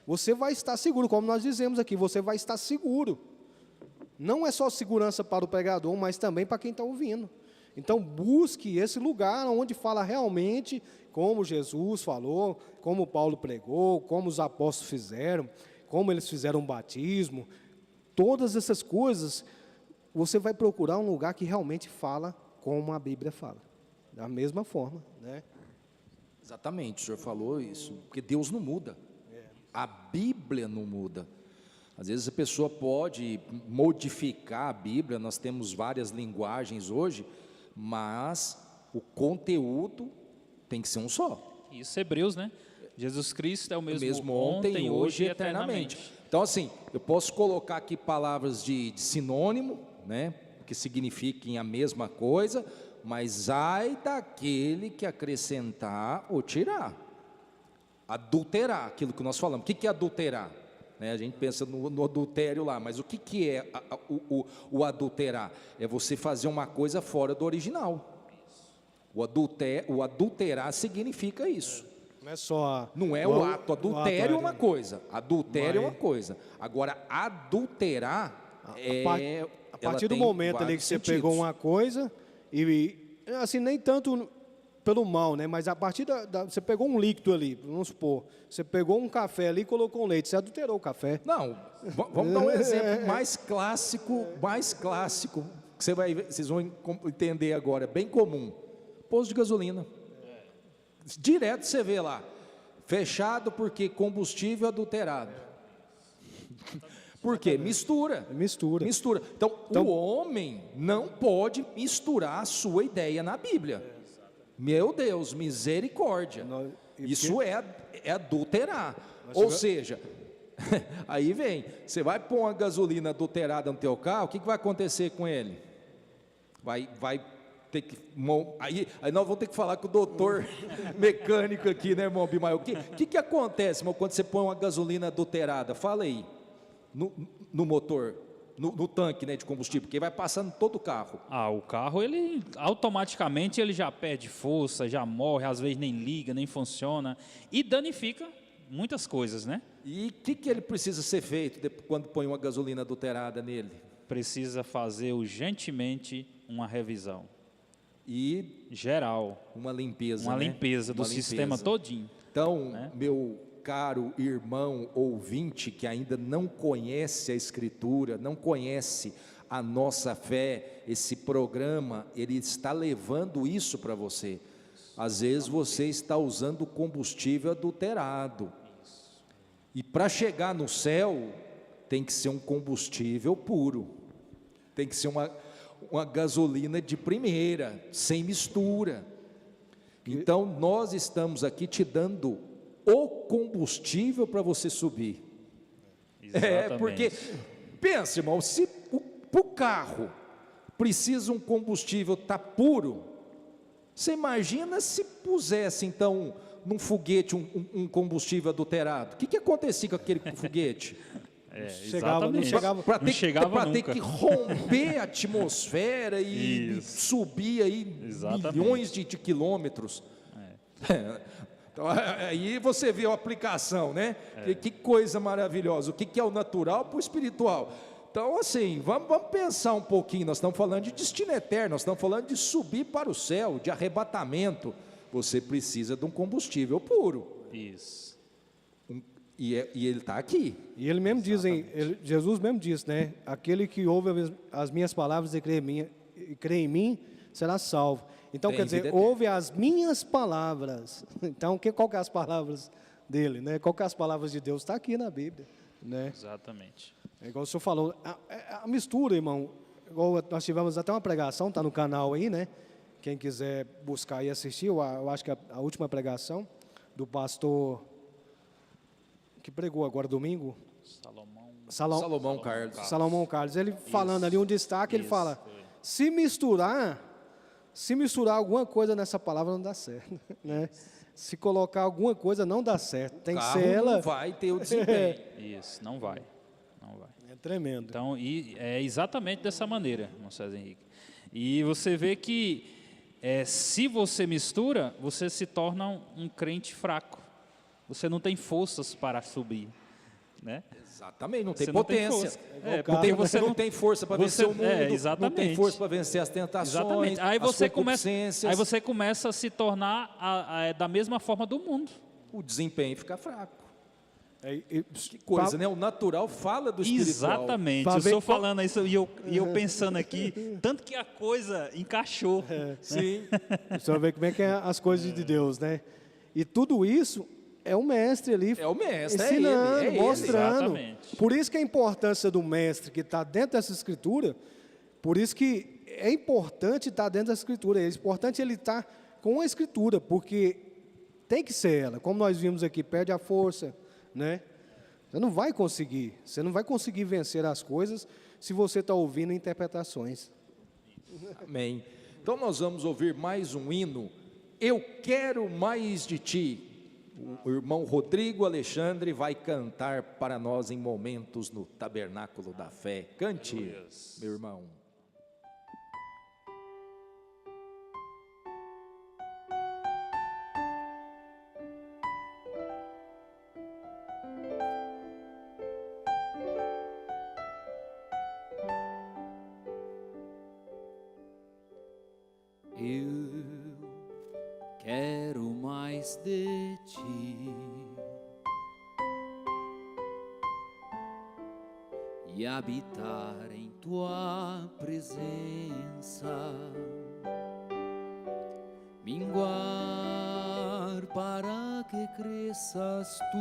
Você vai estar seguro, como nós dizemos aqui, você vai estar seguro. Não é só segurança para o pregador, mas também para quem está ouvindo. Então, busque esse lugar onde fala realmente como Jesus falou, como Paulo pregou, como os apóstolos fizeram, como eles fizeram o batismo. Todas essas coisas, você vai procurar um lugar que realmente fala como a Bíblia fala. Da mesma forma, né? Exatamente, o senhor falou isso, porque Deus não muda, a Bíblia não muda. Às vezes a pessoa pode modificar a Bíblia, nós temos várias linguagens hoje, mas o conteúdo tem que ser um só. Isso, Hebreus, né? Jesus Cristo é o mesmo ontem, hoje e eternamente. Então, assim, eu posso colocar aqui palavras de sinônimo, né, que signifiquem a mesma coisa, mas ai daquele que acrescentar ou tirar, adulterar, aquilo que nós falamos. O que é adulterar? Né, a gente pensa no adultério lá, mas o que é o adulterar? É você fazer uma coisa fora do original. O adulterar significa isso. Não é só... Não é o ato, adultério é uma coisa, adultério é uma coisa. Agora, adulterar A partir do momento ali que você pegou uma coisa, e assim, nem tanto pelo mal, né? Mas a partir você pegou um líquido ali, vamos supor, você pegou um café ali e colocou um leite, você adulterou o café. Não, vamos dar um exemplo mais clássico, que vocês vão entender agora, bem comum. Posto de gasolina. Direto você vê lá, fechado porque combustível adulterado. Por quê? Mistura. Então, o homem não pode misturar a sua ideia na Bíblia. Meu Deus, misericórdia. Isso é adulterar. Ou seja, aí vem, você vai pôr uma gasolina adulterada no teu carro, o que vai acontecer com ele? Vai ter que... Aí nós vamos ter que falar com o doutor mecânico aqui, né, irmão Bimael? O que acontece, irmão, quando você põe uma gasolina adulterada? Fala aí, no motor, no tanque, né, de combustível, porque vai passando todo o carro. O carro, ele automaticamente ele já perde força, já morre, às vezes nem liga, nem funciona, e danifica muitas coisas, né? E o que ele precisa ser feito quando põe uma gasolina adulterada nele? Precisa fazer urgentemente uma revisão. E geral, uma limpeza, uma limpeza do sistema todinho. Então, né? Meu caro irmão ouvinte que ainda não conhece a Escritura, não conhece a nossa fé, esse programa, ele está levando isso para você. Às vezes você está usando combustível adulterado. E para chegar no céu, tem que ser um combustível puro. Tem que ser uma gasolina de primeira, sem mistura. Então, nós estamos aqui te dando o combustível para você subir. Exatamente. Porque, pensa, irmão, se o carro precisa um combustível estar puro, você imagina se pusesse, então, num foguete um combustível adulterado? O que acontecia com aquele foguete? Para ter que romper a atmosfera e subir aí milhões de quilômetros. Então, aí você vê a aplicação, né? Que coisa maravilhosa. O que é o natural para o espiritual? Então, assim, vamos pensar um pouquinho. Nós estamos falando de destino eterno, nós estamos falando de subir para o céu, de arrebatamento. Você precisa de um combustível puro. Isso. E ele está aqui. E ele mesmo diz, Jesus mesmo diz, né? Aquele que ouve as minhas palavras e crê em mim, será salvo. Então, quer dizer, ouve as minhas palavras. Então, qual que é as palavras dele, né? Qual que é as palavras de Deus? Está aqui na Bíblia, né? Exatamente. É igual o senhor falou, a mistura, irmão, igual nós tivemos até uma pregação, está no canal aí, né? Quem quiser buscar e assistir, eu acho que a última pregação do pastor que pregou agora domingo, Salomão Carlos. Salomão Carlos, ele falando ali um destaque, ele fala, se misturar alguma coisa nessa palavra não dá certo, né? Se colocar alguma coisa não dá certo, tem que ser ela. Não vai ter o desempenho. Isso, não vai. É tremendo. Então, é exatamente dessa maneira, irmão César Henrique. E você vê que se você mistura, você se torna um crente fraco. Você não tem forças para subir. né? Exatamente, não tem Você não tem potência. força. Você não tem força para vencer o mundo, não tem exatamente. força para vencer as tentações, Exatamente. Aí as você começa a se tornar da mesma forma do mundo. O desempenho fica fraco. Que Que coisa, né? O natural fala do espiritual. Exatamente. Pra Eu ver estou qual- falando isso e eu pensando aqui, tanto que a coisa encaixou. Sim. Você vai ver como é que é as coisas de Deus, né? E tudo isso é o mestre ali É o mestre, ensinando, é ele. mostrando. Exatamente. Por isso que a importância do mestre que está dentro dessa escritura, por isso que é importante estar dentro da escritura, é importante ele estar com a escritura, porque tem que ser ela. Como nós vimos aqui, perde a força, né? Você não vai conseguir vencer as coisas se você está ouvindo interpretações. Amém. Então nós vamos ouvir mais um hino. Eu quero mais de ti. O irmão Rodrigo Alexandre vai cantar para nós em momentos no tabernáculo da fé. Cante, meu irmão. Eu quero mais de ti e habitar em tua presença, minguar para que cresças tu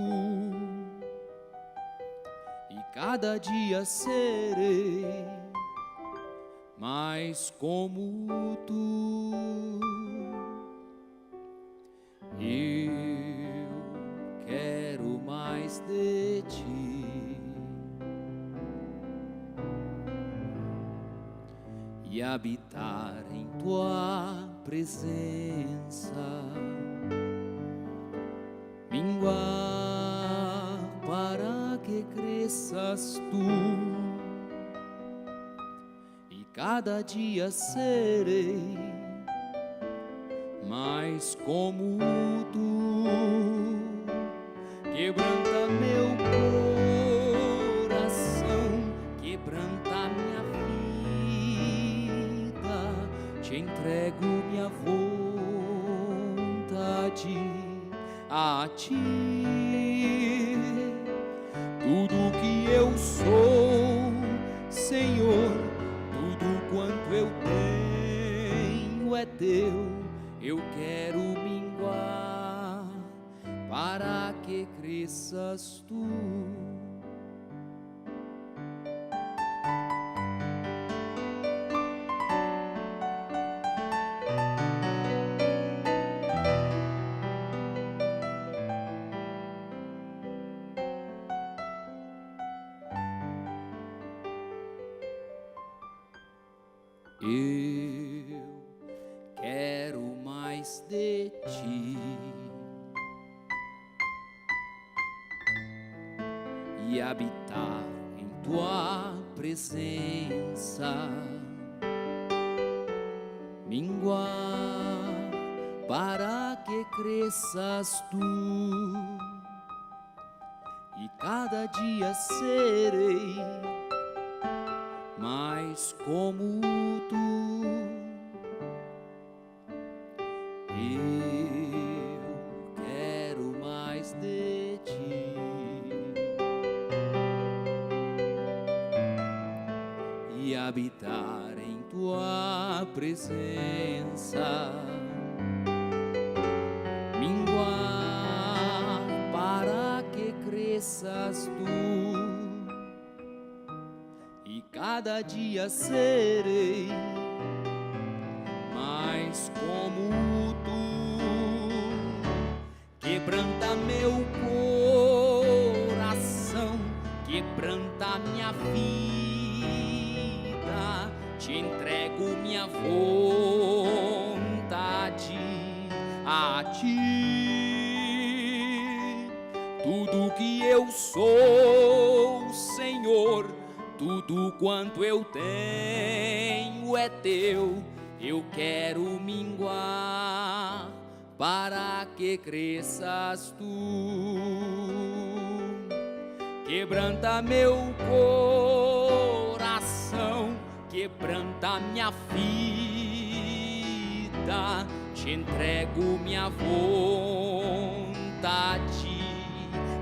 e cada dia serei mais como tu. Eu quero mais de ti e habitar em tua presença, minguar para que cresças tu. Cada dia serei mais como tu. Quebranta meu coração, quebranta minha vida, te entrego minha vontade a ti. Tudo que eu sou, Senhor, quanto eu tenho é teu, eu quero minguar para que cresças tu. Eu quero mais de ti e habitar em tua presença, minguar para que cresças tu e cada dia serei mais como tu. Eu quero mais de ti e habitar em tua presença, minguar para que cresças tu. Cada dia serei mais como tu. Quebranta meu coração, quebranta minha vida, te entrego minha vontade a ti. Tudo que eu sou, Senhor, tudo quanto eu tenho é teu, eu quero minguar para que cresças tu. quebranta meu coração, quebranta minha vida, te entrego minha vontade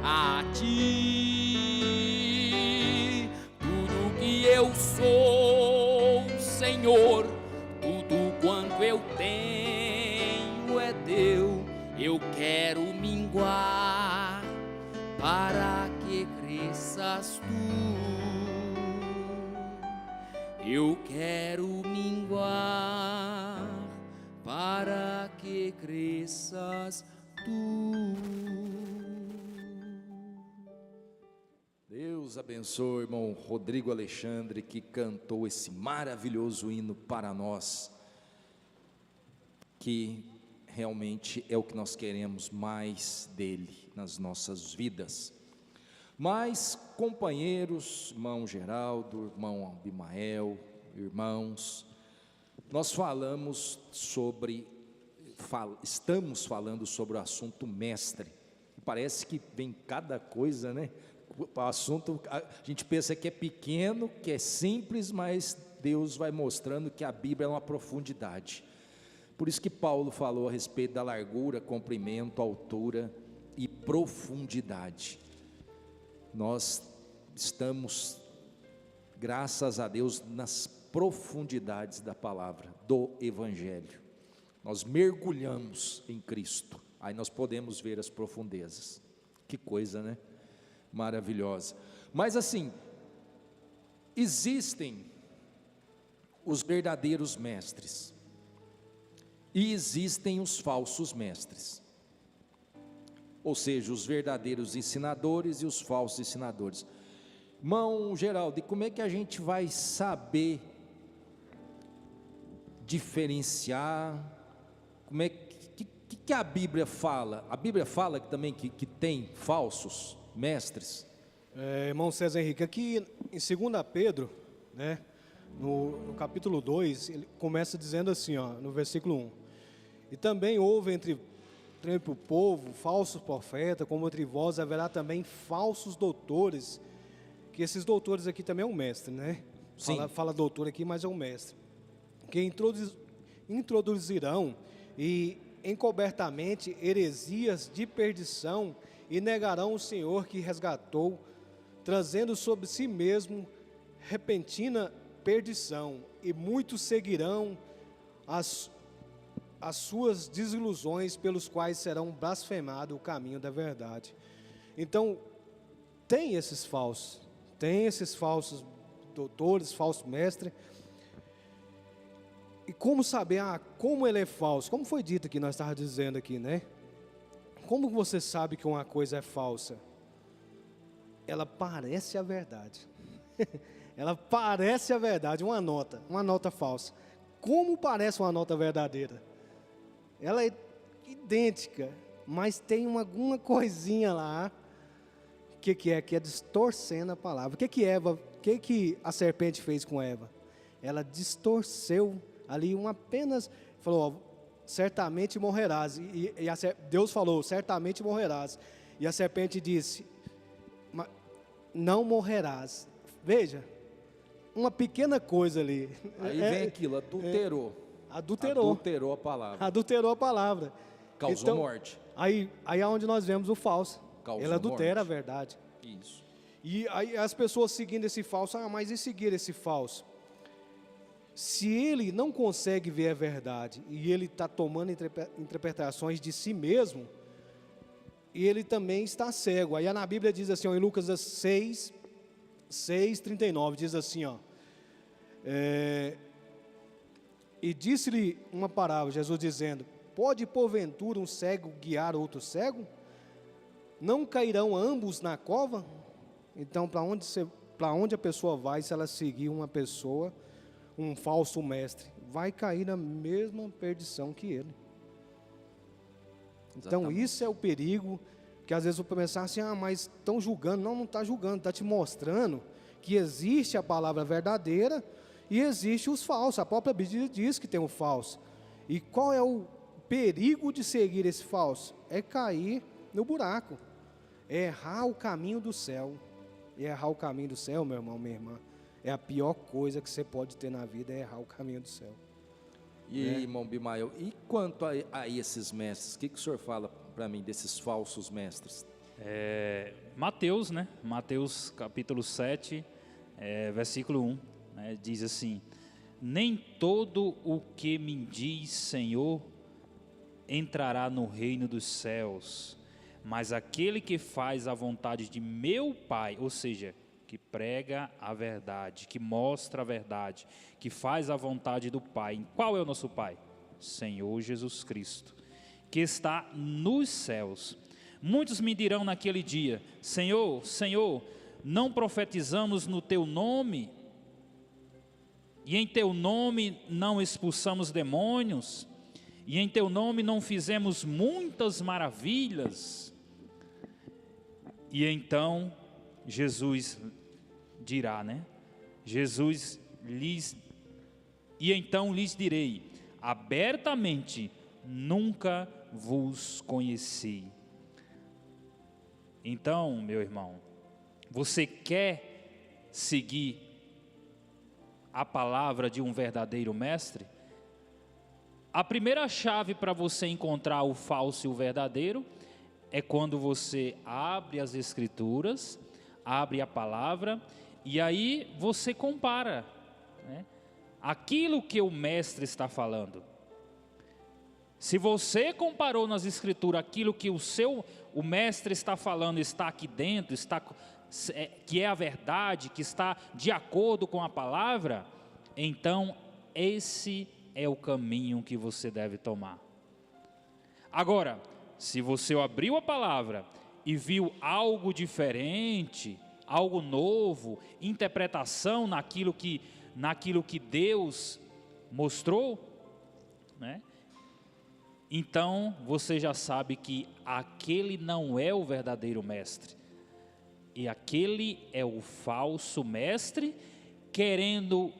a ti. Tudo que eu sou, Senhor, tudo quanto eu tenho é teu. Eu quero minguar para que cresças tu. Eu quero minguar para que cresças tu. Deus abençoe o irmão Rodrigo Alexandre, que cantou esse maravilhoso hino para nós, que realmente é o que nós queremos mais dele nas nossas vidas. Mas, companheiros, irmão Geraldo, irmão Abimael, irmãos, nós estamos falando sobre o assunto mestre. Parece que vem cada coisa, né? O assunto, a gente pensa que é pequeno, que é simples, mas Deus vai mostrando que a Bíblia é uma profundidade. Por isso que Paulo falou a respeito da largura, comprimento, altura e profundidade. Nós estamos, graças a Deus, nas profundidades da palavra, do Evangelho. Nós mergulhamos em Cristo, aí nós podemos ver as profundezas. Que coisa, né? Maravilhosa. Mas assim, existem os verdadeiros mestres e existem os falsos mestres, ou seja, os verdadeiros ensinadores e os falsos ensinadores. Irmão Geraldo, e como é que a gente vai saber diferenciar? Como é que a Bíblia fala? A Bíblia fala também que tem falsos mestres? Irmão César Henrique, aqui em 2 Pedro, né, no capítulo 2, ele começa dizendo assim, ó, no versículo 1: e também houve entre o povo falsos profetas, como entre vós haverá também falsos doutores, que esses doutores aqui também é um mestre, né? Sim. Fala doutor aqui, mas é um mestre, que introduzirão e encobertamente heresias de perdição, e negarão o Senhor que resgatou, trazendo sobre si mesmo repentina perdição, e muitos seguirão as suas desilusões, pelos quais serão blasfemado o caminho da verdade. Então, tem esses falsos doutores, falsos mestres. E como saber, como ele é falso? Como foi dito aqui, nós estávamos dizendo aqui, né? Como você sabe que uma coisa é falsa? Ela parece a verdade. Ela parece a verdade, uma nota falsa. Como parece uma nota verdadeira? Ela é idêntica, mas tem alguma coisinha lá. O que é? Que é distorcendo a palavra. O que a serpente fez com Eva? Ela distorceu ali apenas, falou, ó, certamente morrerás, Deus falou, certamente morrerás, e a serpente disse, não morrerás. Veja, uma pequena coisa ali. Aí vem aquilo, adulterou a palavra. Adulterou a palavra. Causou então, morte. Aí é onde nós vemos o falso. Causou Ele adultera morte. A verdade. Isso. E aí as pessoas seguindo esse falso, mas e seguir esse falso? Se ele não consegue ver a verdade, e ele está tomando interpretações de si mesmo, ele também está cego. Aí na Bíblia diz assim, ó, em Lucas 6:39, diz assim, ó, e disse-lhe uma parábola, Jesus dizendo, pode porventura um cego guiar outro cego? Não cairão ambos na cova? Então, para onde a pessoa vai, se ela seguir uma pessoa, um falso mestre, vai cair na mesma perdição que ele. Então, Exatamente. isso é o perigo, que às vezes eu pensar assim, mas estão julgando. Não está julgando, está te mostrando que existe a palavra verdadeira e existe os falsos. A própria Bíblia diz que tem o falso. E qual é o perigo de seguir esse falso? É cair no buraco, é errar o caminho do céu. E errar o caminho do céu, meu irmão, minha irmã, é a pior coisa que você pode ter na vida, é errar o caminho do céu. E irmão Bimael, e quanto a esses mestres, o que o senhor fala para mim desses falsos mestres? Mateus, né? Mateus capítulo 7, versículo 1, né? Diz assim: nem todo o que me diz Senhor entrará no reino dos céus, mas aquele que faz a vontade de meu Pai, ou seja, que prega a verdade, que mostra a verdade, que faz a vontade do Pai. Qual é o nosso Pai? Senhor Jesus Cristo, que está nos céus. Muitos me dirão naquele dia: Senhor, Senhor, não profetizamos no teu nome, e em teu nome não expulsamos demônios, e em teu nome não fizemos muitas maravilhas? E então Jesus dirá, né? E então lhes direi abertamente: nunca vos conheci. Então, meu irmão, você quer seguir a palavra de um verdadeiro mestre? A primeira chave para você encontrar o falso e o verdadeiro é quando você abre as Escrituras, abre a palavra, e aí você compara, né, aquilo que o mestre está falando. Se você comparou nas Escrituras aquilo que o mestre está falando, está aqui dentro, que é a verdade, que está de acordo com a palavra, então esse é o caminho que você deve tomar. Agora, se você abriu a palavra e viu algo diferente, algo novo, interpretação naquilo que Deus mostrou, né? Então você já sabe que aquele não é o verdadeiro mestre, e aquele é o falso mestre, querendo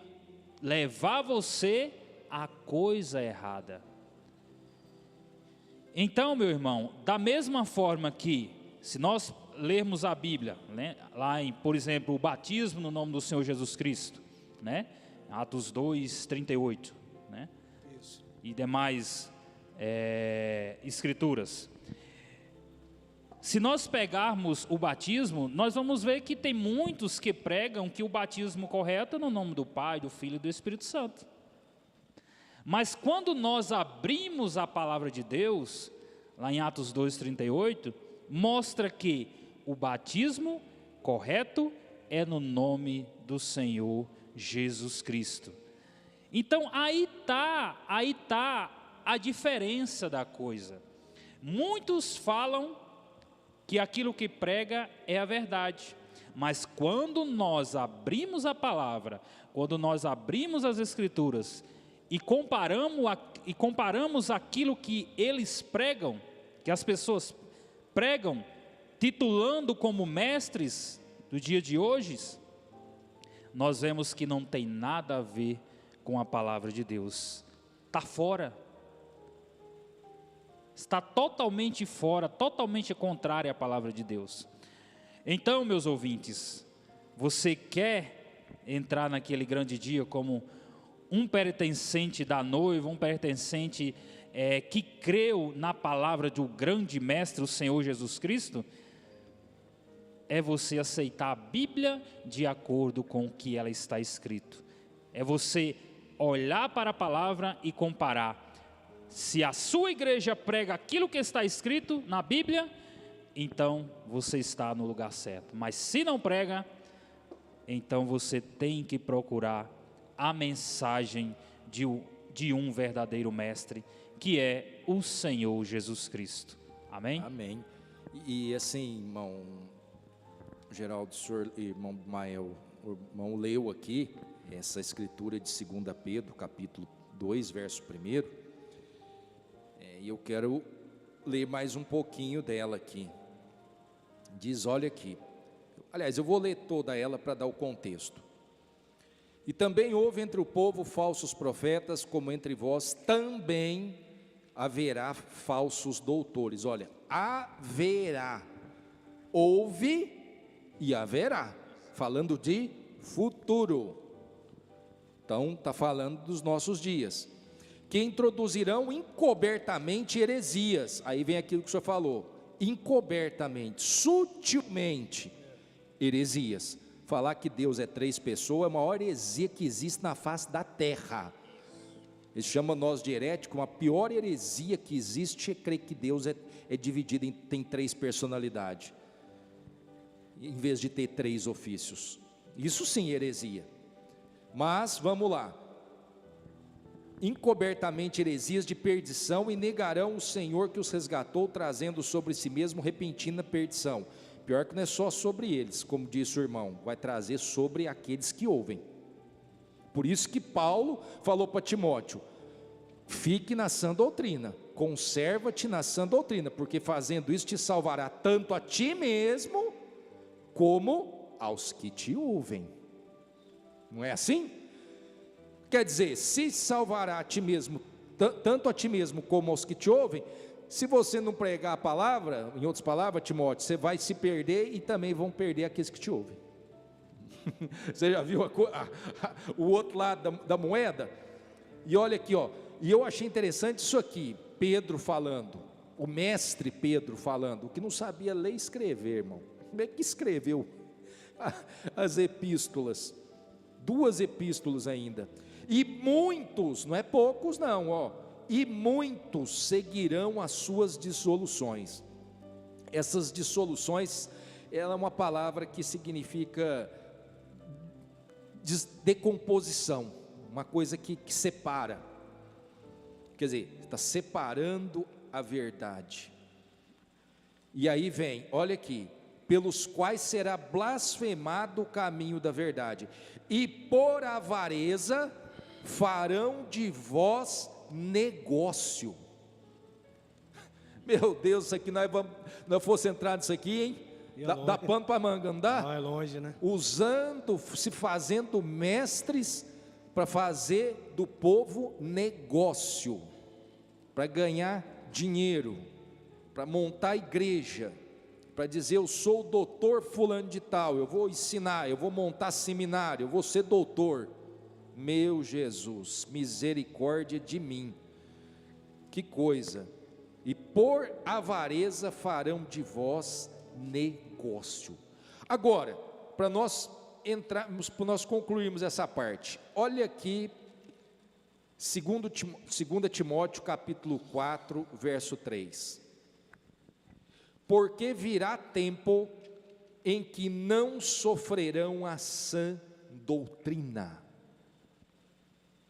levar você à coisa errada. Então, meu irmão, da mesma forma que, se nós lermos a Bíblia, né, lá em, por exemplo, o batismo no nome do Senhor Jesus Cristo, né, Atos 2:38, né, Isso. e demais escrituras. Se nós pegarmos o batismo, nós vamos ver que tem muitos que pregam que o batismo correto é no nome do Pai, do Filho e do Espírito Santo. Mas quando nós abrimos a palavra de Deus, lá em Atos 2:38, mostra que o batismo correto é no nome do Senhor Jesus Cristo. Então aí tá a diferença da coisa. Muitos falam que aquilo que prega é a verdade, mas quando nós abrimos a palavra, quando nós abrimos as Escrituras e comparamos aquilo que eles pregam, que as pessoas pregam, titulando como mestres do dia de hoje, nós vemos que não tem nada a ver com a palavra de Deus. Está fora. Está totalmente fora, totalmente contrária à palavra de Deus. Então, meus ouvintes, você quer entrar naquele grande dia como um pertencente da noiva, um pertencente que creu na palavra do grande mestre, o Senhor Jesus Cristo? É você aceitar a Bíblia de acordo com o que ela está escrito. É você olhar para a palavra e comparar. Se a sua igreja prega aquilo que está escrito na Bíblia, então você está no lugar certo. Mas se não prega, então você tem que procurar a mensagem de um verdadeiro mestre, que é o Senhor Jesus Cristo. Amém? Amém. E assim, irmão Geraldo, senhor, irmão Mael, o irmão leu aqui essa escritura de 2 Pedro, capítulo 2, verso 1. E eu quero ler mais um pouquinho dela aqui. Diz, olha aqui. Aliás, eu vou ler toda ela para dar o contexto. E também houve entre o povo falsos profetas, como entre vós também haverá falsos doutores. Olha, haverá, houve e haverá. falando de futuro. Então, está falando dos nossos dias. Que introduzirão encobertamente heresias. Aí vem aquilo que o senhor falou. Encobertamente, sutilmente, heresias. Falar que Deus é 3 pessoas é a maior heresia que existe na face da terra. Eles chamam nós de herético. A pior heresia que existe é crer que Deus é dividido tem 3 personalidades, em vez de ter 3 ofícios. Isso sim é heresia. Mas vamos lá. Encobertamente heresias de perdição, e negarão o Senhor que os resgatou, trazendo sobre si mesmo repentina perdição. Pior que não é só sobre eles, como disse o irmão, vai trazer sobre aqueles que ouvem. Por isso que Paulo falou para Timóteo: fique na sã doutrina, conserva-te na sã doutrina, porque fazendo isso te salvará tanto a ti mesmo, como aos que te ouvem. Não é assim? Quer dizer, se salvará a ti mesmo, tanto a ti mesmo como aos que te ouvem, se você não pregar a palavra, em outras palavras, Timóteo, você vai se perder e também vão perder aqueles que te ouvem. Você já viu o outro lado da moeda? E olha aqui, ó, e eu achei interessante isso aqui, Pedro falando, o mestre Pedro falando, que não sabia ler e escrever, irmão. Como é que escreveu as epístolas? 2 epístolas ainda. E muitos, não é poucos não, ó, e muitos seguirão as suas dissoluções. Essas dissoluções, ela é uma palavra que significa decomposição, uma coisa que separa. Quer dizer, está separando a verdade. E aí vem, olha aqui, pelos quais será blasfemado o caminho da verdade, e por avareza farão de vós negócio. Meu Deus, isso aqui nós fosse entrar nisso aqui, hein? Dá pano para manga, não dá? Não, é longe, né? Se fazendo mestres para fazer do povo negócio, para ganhar dinheiro, para montar igreja, para dizer: eu sou o doutor fulano de tal, eu vou ensinar, eu vou montar seminário, eu vou ser doutor. Meu Jesus, misericórdia de mim, que coisa. E por avareza farão de vós negócio. Agora, para nós entrarmos, para nós concluirmos essa parte, olha aqui, 2 Timóteo capítulo 4, verso 3. Porque virá tempo em que não sofrerão a sã doutrina.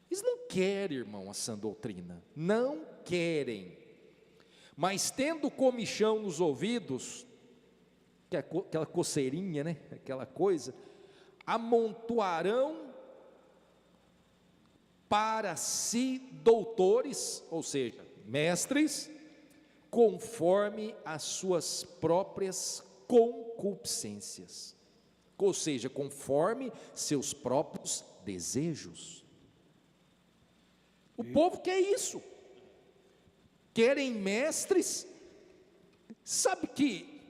Eles não querem, irmão, a sã doutrina, não querem, mas tendo comichão nos ouvidos, que é aquela coceirinha, né? Aquela coisa, amontoarão para si doutores, ou seja, mestres, conforme as suas próprias concupiscências, ou seja, conforme seus próprios desejos. O povo quer isso, querem mestres. Sabe que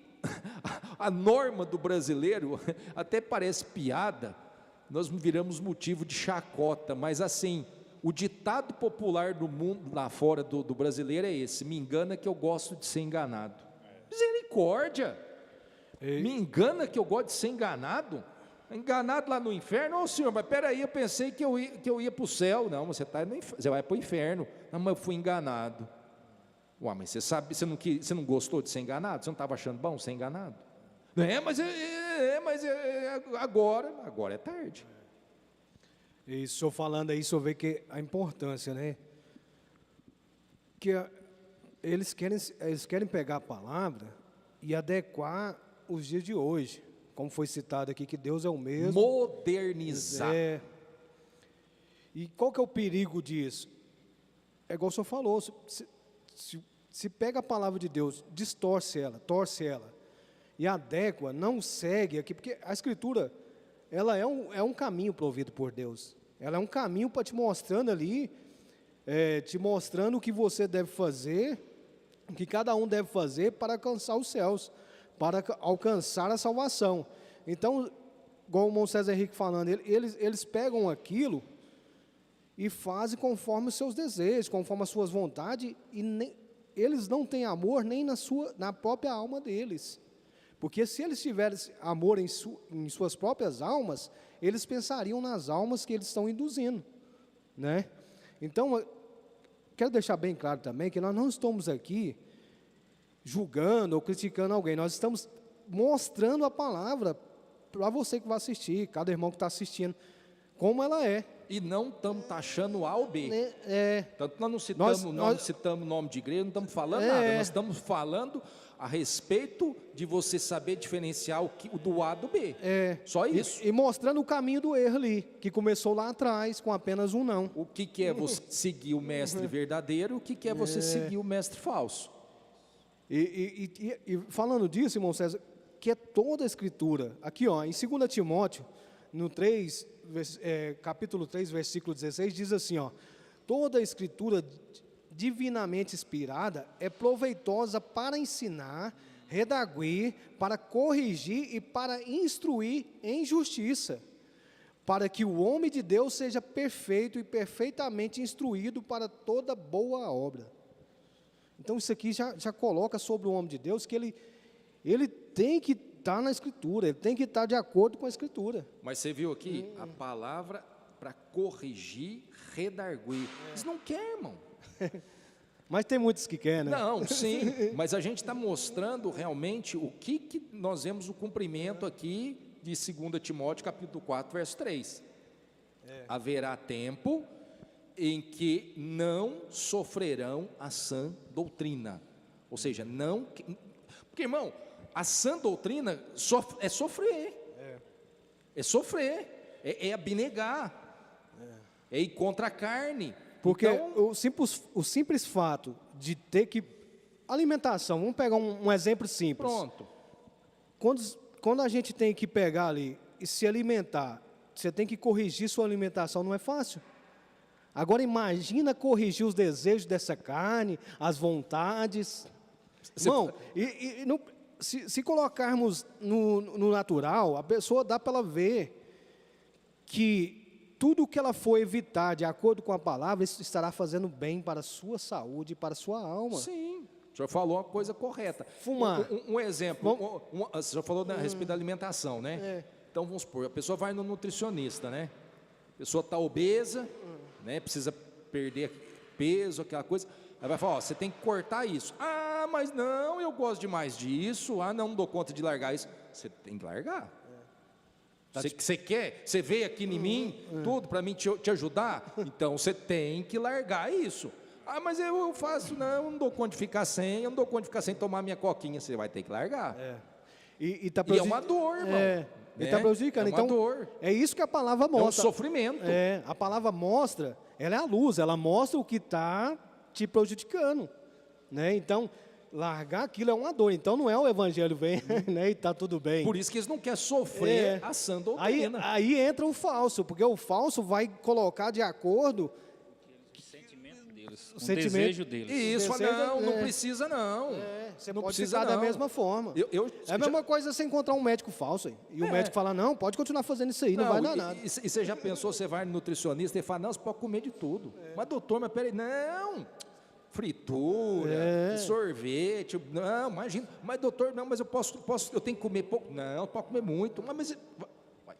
a norma do brasileiro até parece piada, nós viramos motivo de chacota, mas assim, o ditado popular do mundo lá fora do brasileiro é esse: me engana que eu gosto de ser enganado. Misericórdia, me engana que eu gosto de ser enganado? Enganado lá no inferno? Ô senhor, mas peraí, eu pensei que eu ia para o céu. Não, você vai para o inferno. Não, mas eu fui enganado. Ué, mas você sabe, você não gostou de ser enganado? Você não estava achando bom ser enganado? Mas agora é tarde. E o senhor falando aí, o senhor vê que a importância, né? Que eles querem pegar a palavra e adequar os dias de hoje, como foi citado aqui, que Deus é o mesmo. Modernizar. E qual que é o perigo disso? É igual o senhor falou, se pega a palavra de Deus, distorce ela, torce ela, e adequa, não segue aqui, porque a Escritura, ela é um caminho provido por Deus, ela é um caminho para te mostrando ali, te mostrando o que você deve fazer, o que cada um deve fazer para alcançar os céus, para alcançar a salvação. Então, igual o irmão César Henrique falando, eles pegam aquilo e fazem conforme os seus desejos, conforme as suas vontades, e eles não têm amor nem na própria alma deles. Porque se eles tivessem amor em suas próprias almas, eles pensariam nas almas que eles estão induzindo, né? Então, quero deixar bem claro também que nós não estamos aqui julgando ou criticando alguém, nós estamos mostrando a palavra para você que vai assistir, cada irmão que está assistindo, como ela é. E não estamos taxando A ou B. Tanto nós não citamos nome de igreja, não estamos falando nada. Nós estamos falando a respeito de você saber diferenciar o do A do B. Só isso. E mostrando o caminho do erro ali, que começou lá atrás, com apenas um não. O que é você seguir o mestre verdadeiro, o que é você seguir o mestre falso. E falando disso, irmão César, que é toda a Escritura. Aqui, ó, em 2 Timóteo, no capítulo 3, versículo 16, diz assim, ó: toda a Escritura divinamente inspirada é proveitosa para ensinar, redarguir, para corrigir e para instruir em justiça, para que o homem de Deus seja perfeito e perfeitamente instruído para toda boa obra. Então isso aqui já coloca sobre o homem de Deus que ele tem que estar na Escritura, ele tem que estar de acordo com a Escritura. Mas você viu aqui a palavra para corrigir, redarguir. Eles não querem, irmão. Mas tem muitos que querem, né? Não, sim, mas a gente está mostrando realmente o que nós vemos o cumprimento aqui de 2 Timóteo, capítulo 4, verso 3. Haverá tempo em que não sofrerão a sã doutrina. Ou seja, não... Porque, irmão, a sã doutrina é sofrer. É sofrer. É abnegar. É ir contra a carne. Porque então, o simples fato de ter que... Alimentação, vamos pegar um exemplo simples. Pronto. Quando a gente tem que pegar ali e se alimentar, você tem que corrigir sua alimentação, não é fácil. Agora imagina corrigir os desejos dessa carne, as vontades. Irmão, se colocarmos no natural, a pessoa dá para ela ver que tudo que ela for evitar de acordo com a palavra, isso estará fazendo bem para a sua saúde e para a sua alma. Sim, o senhor falou uma coisa correta. Fumar. Um exemplo, o senhor falou a respeito da alimentação, né? Então vamos supor, a pessoa vai no nutricionista, né? A pessoa está obesa, né? Precisa perder peso, aquela coisa. Aí vai falar, ó, você tem que cortar isso. Ah, mas não, eu gosto demais disso. Ah, não dou conta de largar isso. Você tem que largar. Você quer? Você veio aqui em mim, tudo para mim te ajudar? Então você tem que largar isso. Ah, mas eu faço, não dou conta de ficar sem, eu não dou conta de ficar sem tomar minha coquinha. Você vai ter que largar. E é uma dor, irmão. Ele está prejudicando. É uma dor. É isso que a palavra mostra. É um sofrimento. A palavra mostra, ela é a luz, ela mostra o que está te prejudicando. Né? Então, largar aquilo é uma dor. Então, não é o evangelho vem, né, e está tudo bem. Por isso que eles não querem sofrer a sã doutrina. Aí entra o falso, porque o falso vai colocar de acordo... O desejo deles. Isso, não precisa não. Você não pode precisa ficar não. da mesma forma. É a mesma coisa você encontrar um médico falso aí, e o médico fala, não, pode continuar fazendo isso aí, não vai dar nada. E você já pensou, você vai no nutricionista e fala, não, você pode comer de tudo. Mas doutor, mas peraí, não, fritura, sorvete, não, imagina. Mas doutor, não, mas eu tenho que comer pouco. Não, pode comer muito, mas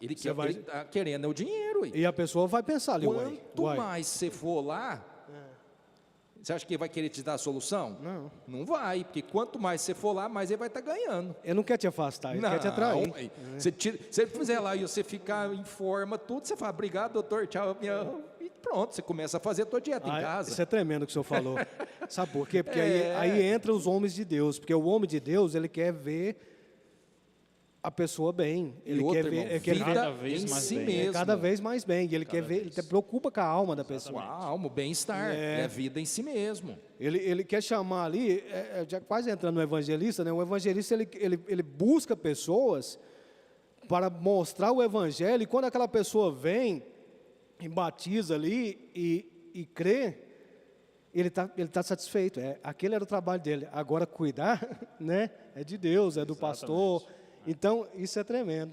ele está querendo o dinheiro. E a pessoa vai pensar ali, quanto mais você for lá, você acha que ele vai querer te dar a solução? Não. Não vai, porque quanto mais você for lá, mais ele vai estar ganhando. Ele não quer te afastar, ele quer te atrair. Se ele fizer lá e você ficar em forma, tudo, você fala, obrigado, doutor, tchau, e pronto, você começa a fazer a tua dieta em casa. Isso é tremendo o que o senhor falou. Sabe por quê? Porque aí entra os homens de Deus, porque o homem de Deus, ele quer ver a pessoa bem. Ele quer ver cada vez mais bem. Mesmo. Cada vez mais bem. E ele quer ver, ele se preocupa com a alma da pessoa. A alma, o bem-estar, é a vida em si mesmo. Ele quer chamar ali, já quase entrando no evangelista, né? O evangelista ele busca pessoas para mostrar o evangelho, e quando aquela pessoa vem e batiza ali e crê, ele tá satisfeito. Aquele era o trabalho dele. Agora cuidar, né? É de Deus, é do pastor. Então, isso é tremendo.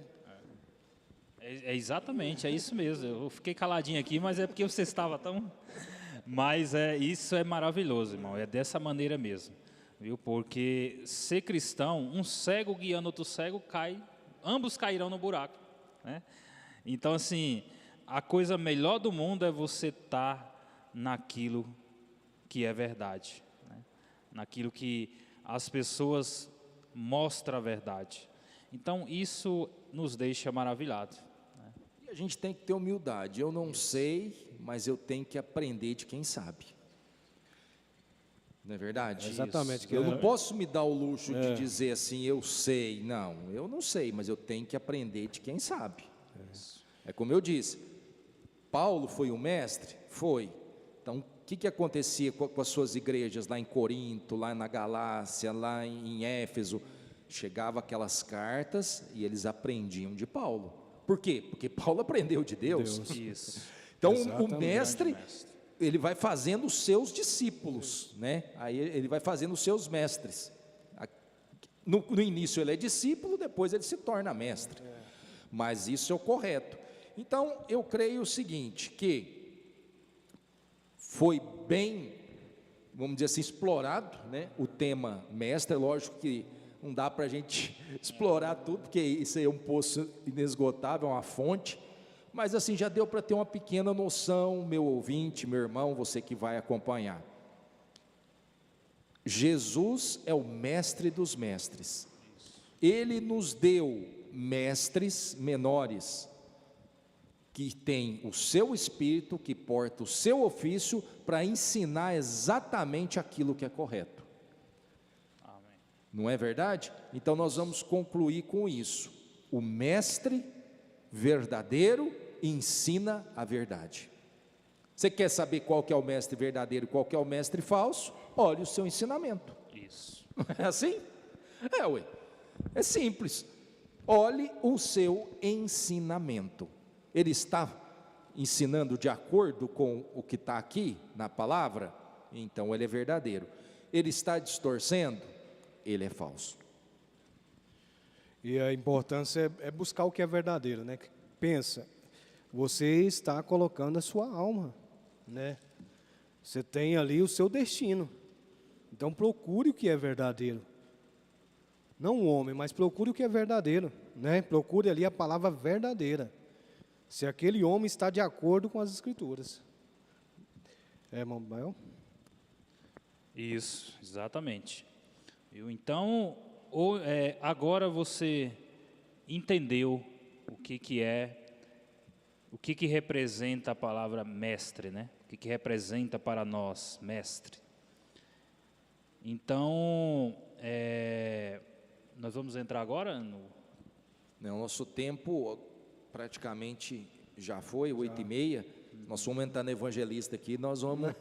Exatamente, é isso mesmo. Eu fiquei caladinho aqui, mas é porque você estava tão... Mas isso é maravilhoso, irmão, é dessa maneira mesmo, viu? Porque ser cristão, um cego guiando outro cego, ambos cairão no buraco, né? Então, assim, a coisa melhor do mundo é você estar naquilo que é verdade, né? Naquilo que as pessoas mostram a verdade. Então, isso nos deixa maravilhados. E a gente tem que ter humildade. Eu não sei, mas eu tenho que aprender de quem sabe. Não é verdade? Exatamente. Eu não posso me dar o luxo de dizer assim, eu sei. Não, eu não sei, mas eu tenho que aprender de quem sabe. É como eu disse, Paulo foi um mestre? Foi. Então, o que acontecia com as suas igrejas lá em Corinto, lá na Galácia, lá em Éfeso? Chegava aquelas cartas e eles aprendiam de Paulo. Por quê? Porque Paulo aprendeu de Deus. Isso. Então, Exatamente. o mestre, ele vai fazendo os seus discípulos, né? Aí ele vai fazendo os seus mestres. No início ele é discípulo, depois ele se torna mestre. Mas isso é o correto. Então, eu creio o seguinte, que foi bem, vamos dizer assim, explorado, né? O tema mestre. É lógico que não dá para a gente explorar tudo, porque isso aí é um poço inesgotável, uma fonte, mas assim, já deu para ter uma pequena noção, meu ouvinte, meu irmão, você que vai acompanhar. Jesus é o mestre dos mestres. Ele nos deu mestres menores, que tem o seu espírito, que porta o seu ofício, para ensinar exatamente aquilo que é correto. Não é verdade? Então nós vamos concluir com isso. O mestre verdadeiro ensina a verdade. Você quer saber qual que é o mestre verdadeiro e qual que é o mestre falso? Olhe o seu ensinamento. Isso. É assim? Ué. É simples. Olhe o seu ensinamento. Ele está ensinando de acordo com o que está aqui na palavra? Então ele é verdadeiro. Ele está distorcendo? Ele é falso. E a importância é buscar o que é verdadeiro, né? Pensa, você está colocando a sua alma, né? Você tem ali o seu destino. Então procure o que é verdadeiro. Não o homem, mas procure o que é verdadeiro, né? Procure ali a palavra verdadeira. Se aquele homem está de acordo com as Escrituras. Irmão Bael? Isso, exatamente. Então, agora você entendeu o que representa a palavra mestre, né? O que representa para nós, mestre. Então, nós vamos entrar agora no... Não, nosso tempo praticamente já foi, 8h30. Nós vamos entrar no evangelista aqui, nós vamos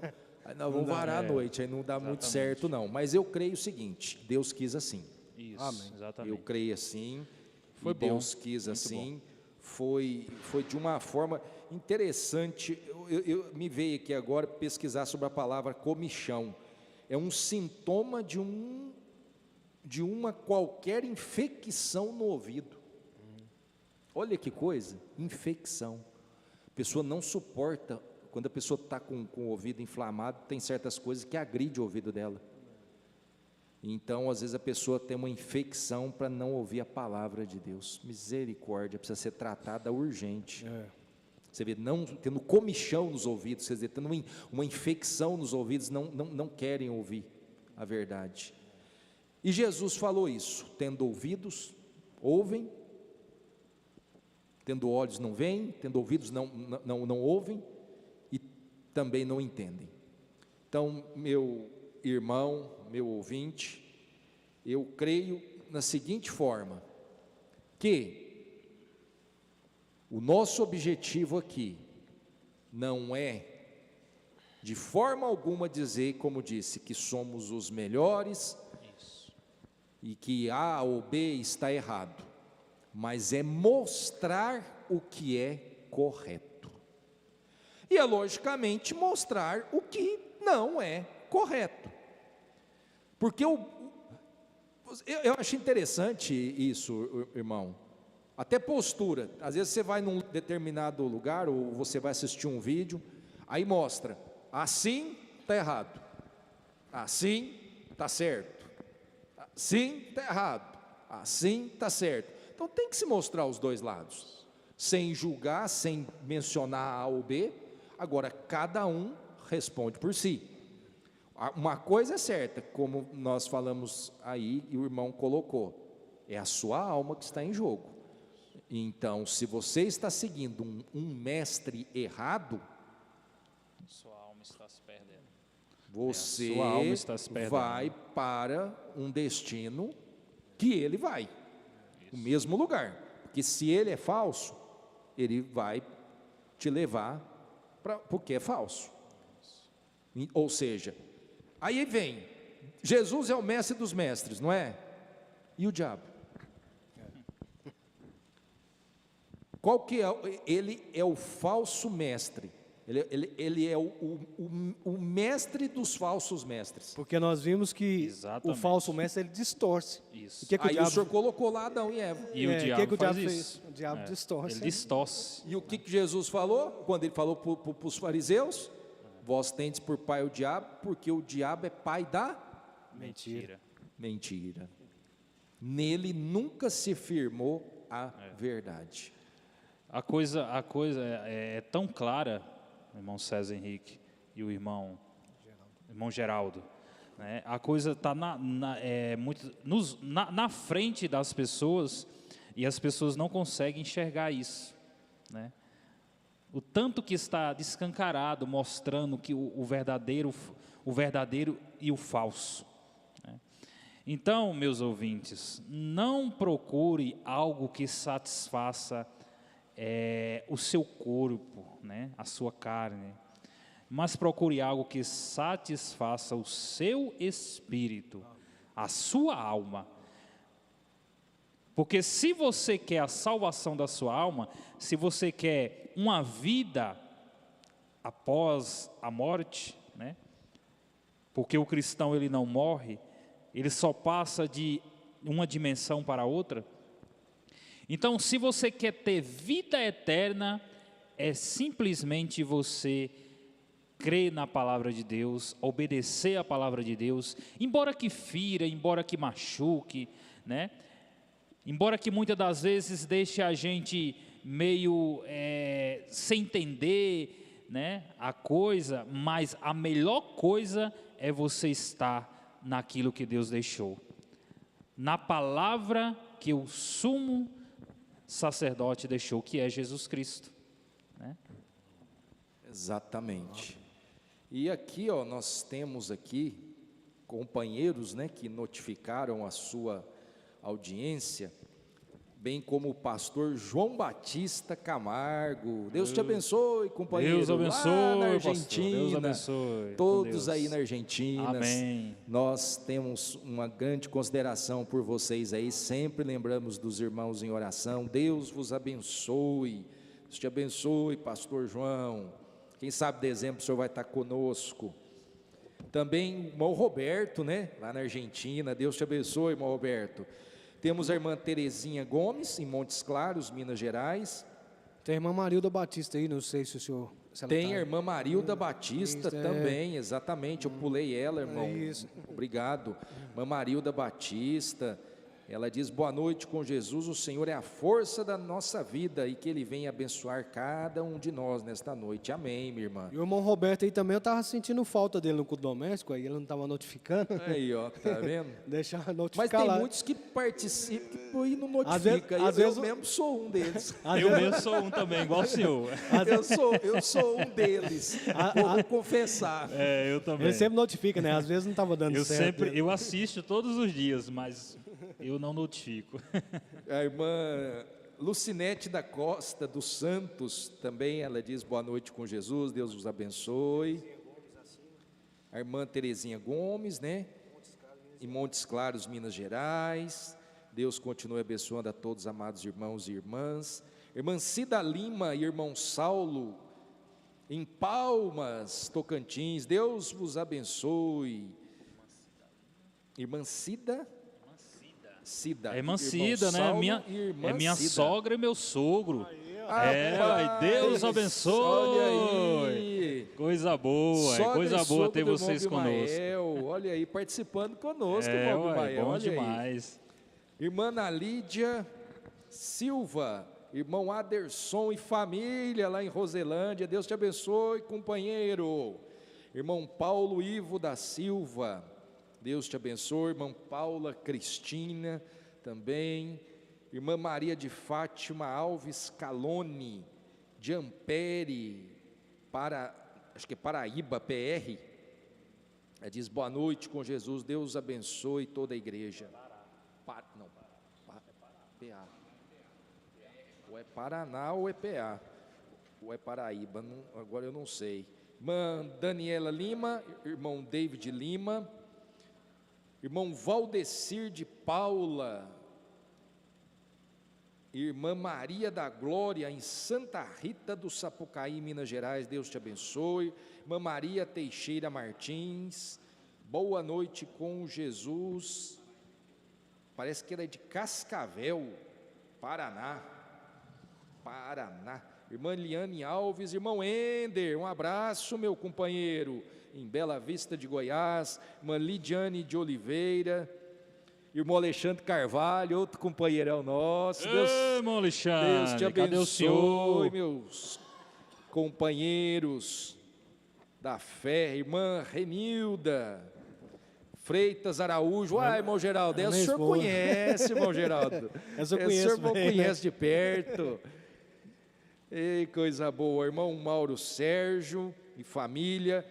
varar a noite, aí não dá muito certo não. Mas eu creio o seguinte, Deus quis assim. Isso, amém. Exatamente. Eu creio assim, Foi bom, Deus quis assim, foi de uma forma interessante. Eu me veio aqui agora pesquisar sobre a palavra comichão. É um sintoma de uma qualquer infecção no ouvido. Olha que coisa, infecção. A pessoa não suporta. Quando a pessoa está com o ouvido inflamado, tem certas coisas que agridem o ouvido dela. Então, às vezes a pessoa tem uma infecção para não ouvir a palavra de Deus. Misericórdia, precisa ser tratada urgente. Você vê, não tendo comichão nos ouvidos, quer dizer, tendo uma infecção nos ouvidos, não querem ouvir a verdade. E Jesus falou isso: tendo ouvidos, ouvem, tendo olhos, não veem, tendo ouvidos, não ouvem, também não entendem. Então, meu irmão, meu ouvinte, eu creio na seguinte forma, que o nosso objetivo aqui não é de forma alguma dizer, como disse, que somos os melhores e que A ou B está errado, mas é mostrar o que é correto. E é logicamente mostrar o que não é correto. Porque eu acho interessante isso, irmão. Até postura. Às vezes você vai num determinado lugar ou você vai assistir um vídeo, aí mostra, assim está errado, assim está certo, assim está errado, assim está certo. Então tem que se mostrar os dois lados, sem julgar, sem mencionar A ou B. Agora, cada um responde por si. Uma coisa é certa, como nós falamos aí e o irmão colocou, é a sua alma que está em jogo. Então, se você está seguindo um mestre errado, Sua alma está se perdendo. você sua alma está se perdendo. vai para um destino que ele vai, o mesmo lugar. Porque se ele é falso, ele vai te levar porque é falso. Ou seja, aí vem, Jesus é o mestre dos mestres, não é? E o diabo? Qual que é? Ele é o falso mestre. Ele é o mestre dos falsos mestres. Porque nós vimos que Exatamente. o falso mestre, ele distorce. Isso. O que, que o Aí diabo, o Senhor colocou lá Adão e Eva. E o o diabo que o faz diabo isso. fez? O diabo distorce. Ele distorce. E o que Jesus falou? Quando ele falou para os fariseus: vós tendes por pai o diabo, porque o diabo é pai da Mentira. mentira. Nele nunca se firmou a verdade. A coisa é tão clara, irmão César Henrique e o irmão Geraldo, né? A coisa está na frente das pessoas e as pessoas não conseguem enxergar isso, né? O tanto que está descancarado, mostrando que o verdadeiro e o falso, né? Então, meus ouvintes, não procure algo que satisfaça o seu corpo, né, a sua carne, mas procure algo que satisfaça o seu espírito, a sua alma. Porque se você quer a salvação da sua alma, se você quer uma vida após a morte, né, porque o cristão ele não morre, ele só passa de uma dimensão para outra. Então, se você quer ter vida eterna, é simplesmente você crer na palavra de Deus, obedecer a palavra de Deus, embora que fira, embora que machuque, né? Embora que muitas das vezes deixe a gente meio sem entender, né, a coisa, mas a melhor coisa é você estar naquilo que Deus deixou, na palavra que o sumo sacerdote deixou, que é Jesus Cristo, né? Exatamente. E aqui, nós temos aqui companheiros, né, que notificaram a sua audiência, bem como o pastor João Batista Camargo. Deus te abençoe, companheiro. Deus abençoe, lá na pastor. Argentina. Deus abençoe. Todos Com Deus. aí na Argentina. Amém. Nós temos uma grande consideração por vocês aí. Sempre lembramos dos irmãos em oração. Deus vos abençoe. Deus te abençoe, pastor João. Quem sabe dezembro o senhor vai estar conosco. Também o irmão Roberto, né? Lá na Argentina. Deus te abençoe, irmão Roberto. Temos a irmã Terezinha Gomes, em Montes Claros, Minas Gerais. Tem a irmã Marilda Batista aí, não sei se o senhor... se ela Tem tá a aí. irmã Marilda Batista Isso, também, exatamente. Eu pulei ela, irmão. Isso. Obrigado. Irmã Marilda Batista. Ela diz: boa noite com Jesus, o Senhor é a força da nossa vida e que Ele venha abençoar cada um de nós nesta noite. Amém, minha irmã. E o irmão Roberto aí também, eu estava sentindo falta dele no culto doméstico, aí ele não estava notificando. Aí, ó, tá vendo? Deixa Mas notificar tem lá. muitos que participam e não Às vezes- notificam. às Eu vezes- mesmo sou um deles. Eu mesmo sou um também, igual o senhor. Eu sou um deles. Vou confessar. Eu também. Ele sempre notifica, né? Às vezes não estava dando certo. Eu assisto todos os dias, mas eu não notifico. A irmã Lucinete da Costa dos Santos, também ela diz boa noite com Jesus, Deus os abençoe. A irmã Terezinha Gomes, né? Em Montes Claros, Minas Gerais. Deus continue abençoando a todos, amados irmãos e irmãs. Irmã Cida Lima e irmão Saulo, em Palmas, Tocantins. Deus vos abençoe. Irmã Cida? Cida. É irmã Irmão Cida, né? Saulo Minha, e irmã é minha Cida. sogra e meu sogro. É, Rapaz, uai, Deus abençoe. Olha aí. Coisa boa, Sogra coisa e boa sogro ter do vocês irmão conosco. Abimael, olha aí, participando conosco, É, irmão uai, Abimael, bom olha aí. demais. Irmã Ana Lídia Silva, irmão Aderson e família lá em Roselândia, Deus te abençoe, companheiro. Irmão Paulo Ivo da Silva, Deus te abençoe. Irmã Paula Cristina também. Irmã Maria de Fátima Alves Calone, de Ampere, acho que é Paraíba, PR. Ela diz: boa noite com Jesus, Deus abençoe toda a igreja. PA. Ou é Paraná ou é PA, ou é Paraíba, agora eu não sei. Irmã Daniela Lima, irmão David Lima, irmão Valdecir de Paula, irmã Maria da Glória, em Santa Rita do Sapucaí, Minas Gerais, Deus te abençoe. Irmã Maria Teixeira Martins, boa noite com Jesus, parece que ela é de Cascavel, Paraná. Irmã Liane Alves, irmão Ender, um abraço, meu companheiro, em Bela Vista de Goiás. Irmã Lidiane de Oliveira, irmão Alexandre Carvalho, outro companheirão nosso. Irmão Alexandre, Deus te cadê o abençoe, senhor? meus companheiros da fé. Irmã Renilda Freitas Araújo, irmão Geraldo, essa o senhor conhece, irmão Geraldo. Essa eu O conheço senhor bem, né? conhece de perto. Ei, coisa boa. Irmão Mauro Sérgio e família.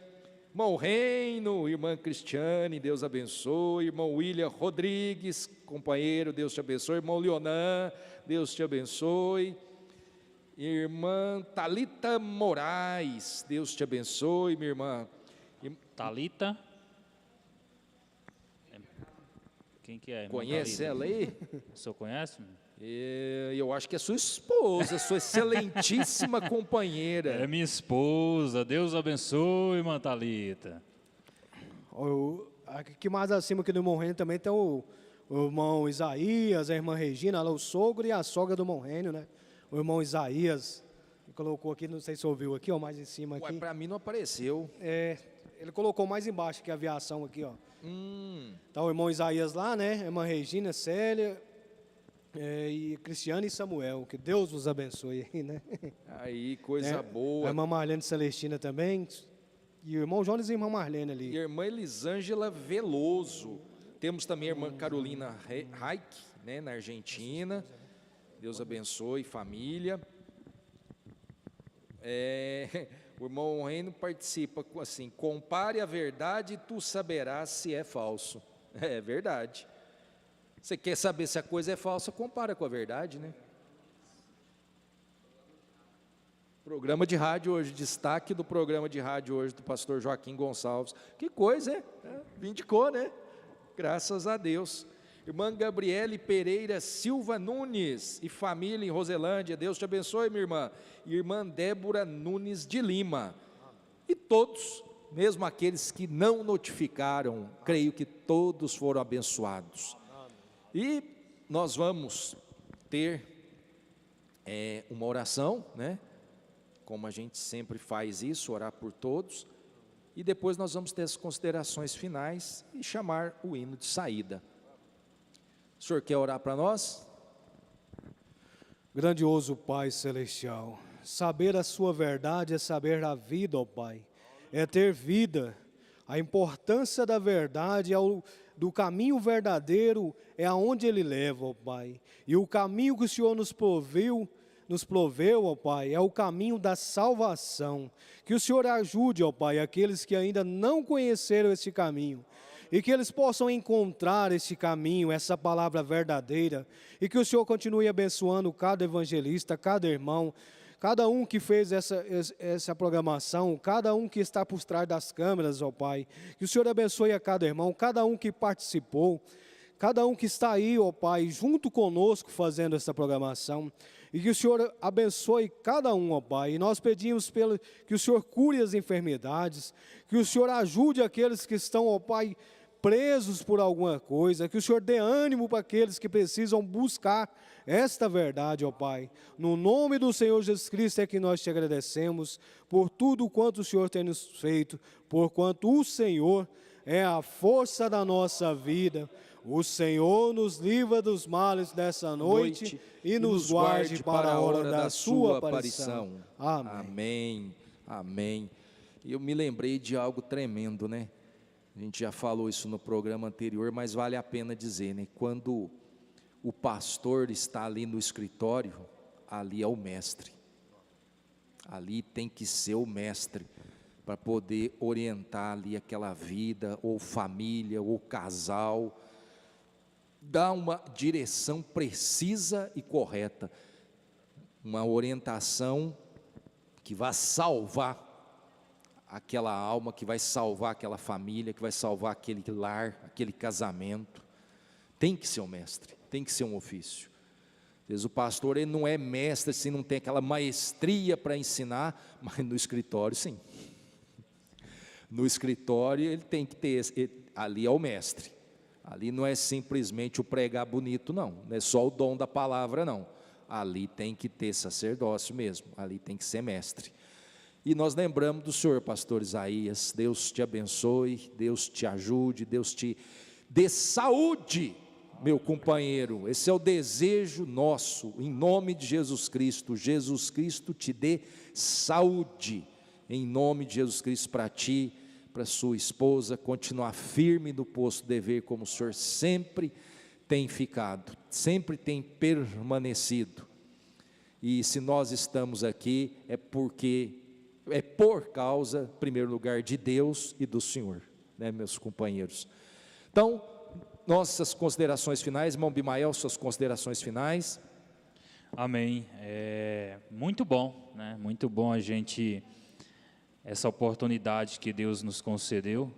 Irmão Reino, irmã Cristiane, Deus abençoe. Irmão William Rodrigues, companheiro, Deus te abençoe. Irmão Leonan, Deus te abençoe. Irmã Talita Moraes, Deus te abençoe, minha irmã. Thalita. Quem que é? Irmã Conhece Thalita? ela aí? O senhor conhece? Eu acho que é sua esposa, sua excelentíssima companheira. É minha esposa. Deus abençoe, irmã Thalita. Aqui mais acima aqui do irmão Rênio também tem o irmão Isaías, a irmã Regina, lá, o sogro e a sogra do irmão Rênio, né? O irmão Isaías, que colocou aqui, não sei se ouviu aqui, ó, mais em cima aqui. Ué, para mim não apareceu. Ele colocou mais embaixo que a aviação aqui, ó. Tá o irmão Isaías lá, né? A irmã Regina, Célia, e Cristiano e Samuel. Que Deus vos abençoe aí, né? Aí, coisa A boa. irmã Marlene Celestina também. E o irmão Jonas e a irmã Marlene ali. E a irmã Elisângela Veloso. Temos também a irmã Carolina Reich, né, na Argentina. Deus abençoe, família. O irmão Reino participa assim: compare a verdade e tu saberás se é falso. É verdade. Você quer saber se a coisa é falsa, compara com a verdade, né? Programa de rádio hoje, destaque do programa de rádio hoje do pastor Joaquim Gonçalves. Que coisa, hein? Vindicou, né? Graças a Deus. Irmã Gabriele Pereira Silva Nunes e família em Roselândia, Deus te abençoe, minha irmã. Irmã Débora Nunes de Lima. E todos, mesmo aqueles que não notificaram, creio que todos foram abençoados. E nós vamos ter uma oração, né? Como a gente sempre faz isso, orar por todos. E depois nós vamos ter as considerações finais e chamar o hino de saída. O senhor quer orar para nós? Grandioso Pai Celestial, saber a sua verdade é saber a vida, ó Pai, é ter vida. A importância da verdade, do caminho verdadeiro, é aonde ele leva, ó Pai. E o caminho que o Senhor nos proveu, ó Pai, é o caminho da salvação. Que o Senhor ajude, ó Pai, aqueles que ainda não conheceram esse caminho, e que eles possam encontrar esse caminho, essa palavra verdadeira, e que o Senhor continue abençoando cada evangelista, cada irmão, cada um que fez essa programação, cada um que está por trás das câmeras, ó Pai. Que o Senhor abençoe a cada irmão, cada um que participou, cada um que está aí, ó Pai, junto conosco fazendo essa programação. E que o Senhor abençoe cada um, ó Pai. E nós pedimos que o Senhor cure as enfermidades, que o Senhor ajude aqueles que estão, ó Pai, presos por alguma coisa, que o Senhor dê ânimo para aqueles que precisam buscar esta verdade, ó Pai. No nome do Senhor Jesus Cristo é que nós te agradecemos por tudo quanto o Senhor tem nos feito, porquanto o Senhor é a força da nossa vida. O Senhor nos livra dos males dessa noite e nos guarde para a hora da sua aparição. Amém. Amém. Amém. Eu me lembrei de algo tremendo, né? A gente já falou isso no programa anterior, mas vale a pena dizer, né? Quando o pastor está ali no escritório, ali é o mestre. Ali tem que ser o mestre para poder orientar ali aquela vida, ou família, ou casal, dar uma direção precisa e correta, uma orientação que vai salvar aquela alma, que vai salvar aquela família, que vai salvar aquele lar, aquele casamento. Tem que ser um mestre, tem que ser um ofício. Às vezes o pastor, ele não é mestre, se não tem aquela maestria para ensinar, mas no escritório sim. No escritório ele tem que ter, ali é o mestre. Ali não é simplesmente o pregar bonito, não é só o dom da palavra, não. Ali tem que ter sacerdócio mesmo, ali tem que ser mestre. E nós lembramos do Senhor, pastor Isaías. Deus te abençoe, Deus te ajude, Deus te dê saúde, meu companheiro. Esse é o desejo nosso, em nome de Jesus Cristo. Jesus Cristo te dê saúde, em nome de Jesus Cristo, para ti, para sua esposa, continuar firme no posto de dever, como o Senhor sempre tem ficado, sempre tem permanecido. E se nós estamos aqui, é por causa, em primeiro lugar, de Deus e do Senhor, né, meus companheiros? Então, nossas considerações finais, irmão Bimael, suas considerações finais. Amém. Muito bom, né? Muito bom a gente, essa oportunidade que Deus nos concedeu,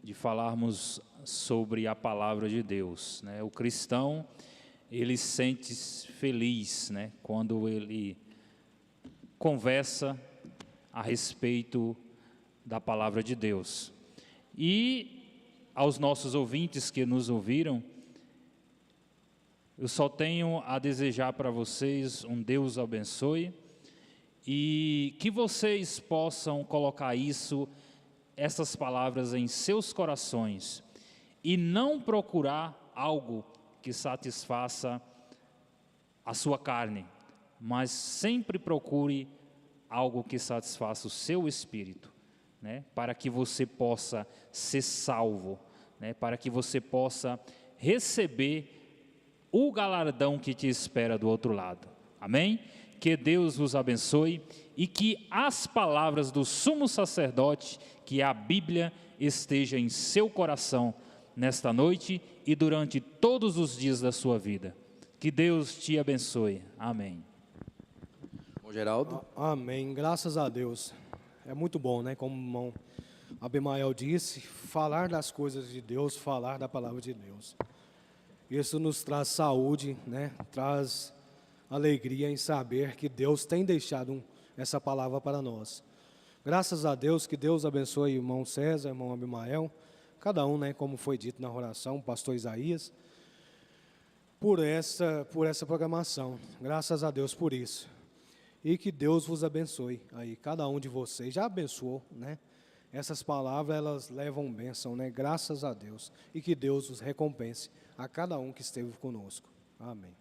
de falarmos sobre a palavra de Deus, né? O cristão, ele se sente feliz, né, quando ele conversa a respeito da palavra de Deus. E aos nossos ouvintes que nos ouviram, eu só tenho a desejar para vocês um Deus abençoe, e que vocês possam colocar essas palavras em seus corações, e não procurar algo que satisfaça a sua carne, mas sempre procure algo que satisfaça o seu espírito, né? Para que você possa ser salvo, né? Para que você possa receber o galardão que te espera do outro lado. Amém? Que Deus vos abençoe e que as palavras do sumo sacerdote, que é a Bíblia, esteja em seu coração nesta noite e durante todos os dias da sua vida. Que Deus te abençoe. Amém. Geraldo. Amém, graças a Deus. É muito bom, né? Como o irmão Abimael disse, falar das coisas de Deus, falar da palavra de Deus. Isso nos traz saúde, né? Traz alegria em saber que Deus tem deixado essa palavra para nós. Graças a Deus, que Deus abençoe o irmão César, o irmão Abimael, cada um, né? Como foi dito na oração, o pastor Isaías, por essa programação. Graças a Deus por isso. E que Deus vos abençoe aí, cada um de vocês. Já abençoou, né? Essas palavras, elas levam bênção, né? Graças a Deus. E que Deus os recompense a cada um que esteve conosco. Amém.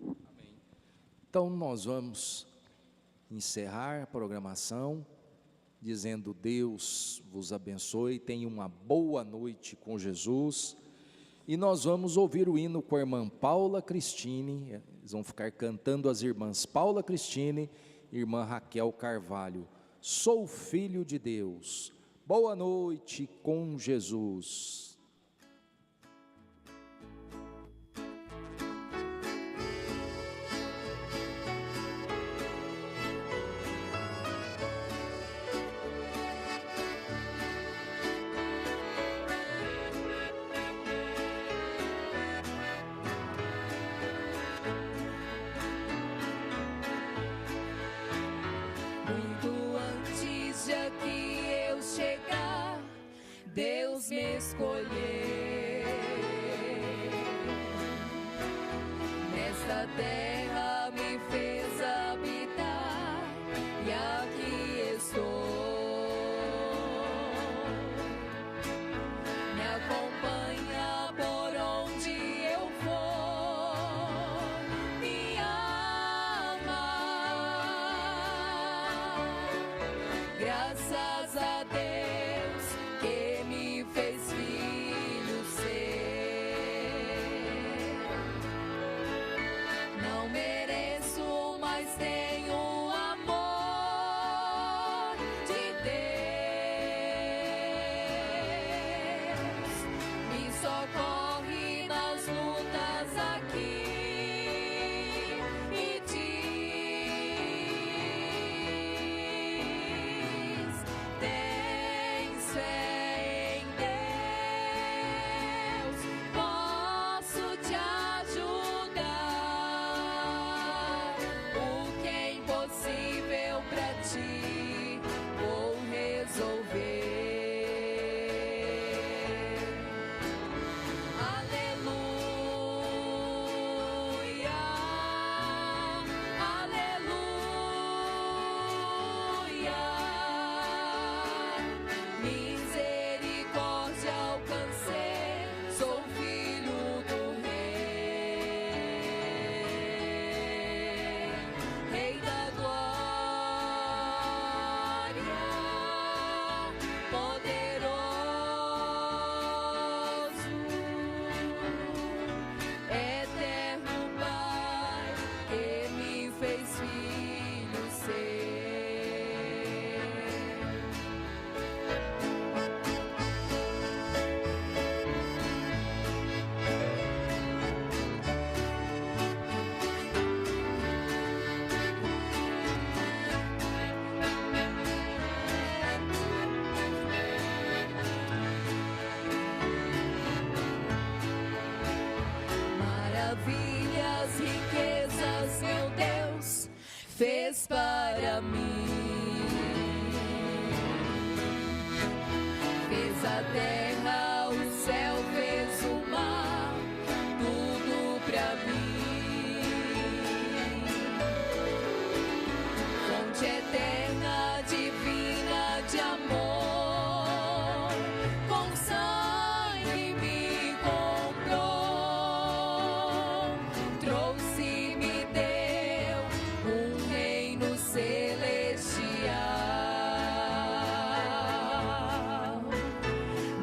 Amém. Então, nós vamos encerrar a programação, dizendo: Deus vos abençoe, tenha uma boa noite com Jesus. E nós vamos ouvir o hino com a irmã Paula Cristine. Eles vão ficar cantando as irmãs Paula Cristine e irmã Raquel Carvalho. Sou filho de Deus. Boa noite com Jesus. Deus me escolheu. e aqui estou. Me acompanha por onde eu for, me ama. Graças a Deus que me fez filho ser. Não mereço, mas tenho o amor de Deus. Me socorre nas lutas aqui e diz: tens fé em Deus, posso te ajudar. O que é impossível pra ti, vou resolver. Aleluia, aleluia. Misericórdia alcancei, sou filho do Rei, Rei da glória, poderoso, eterno Pai, que me fez filho ser. Maravilhas, riquezas, meu Deus, fez para mim. Fez a terra, o céu, fez o mar, tudo pra mim. Fonte eterna, divina de amor, com sangue me comprou, trouxe, me deu um reino celestial.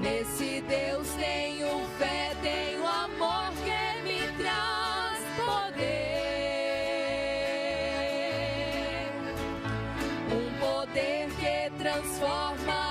Nesse Deus tenho fé, tenho amor que me traz poder, um poder que transforma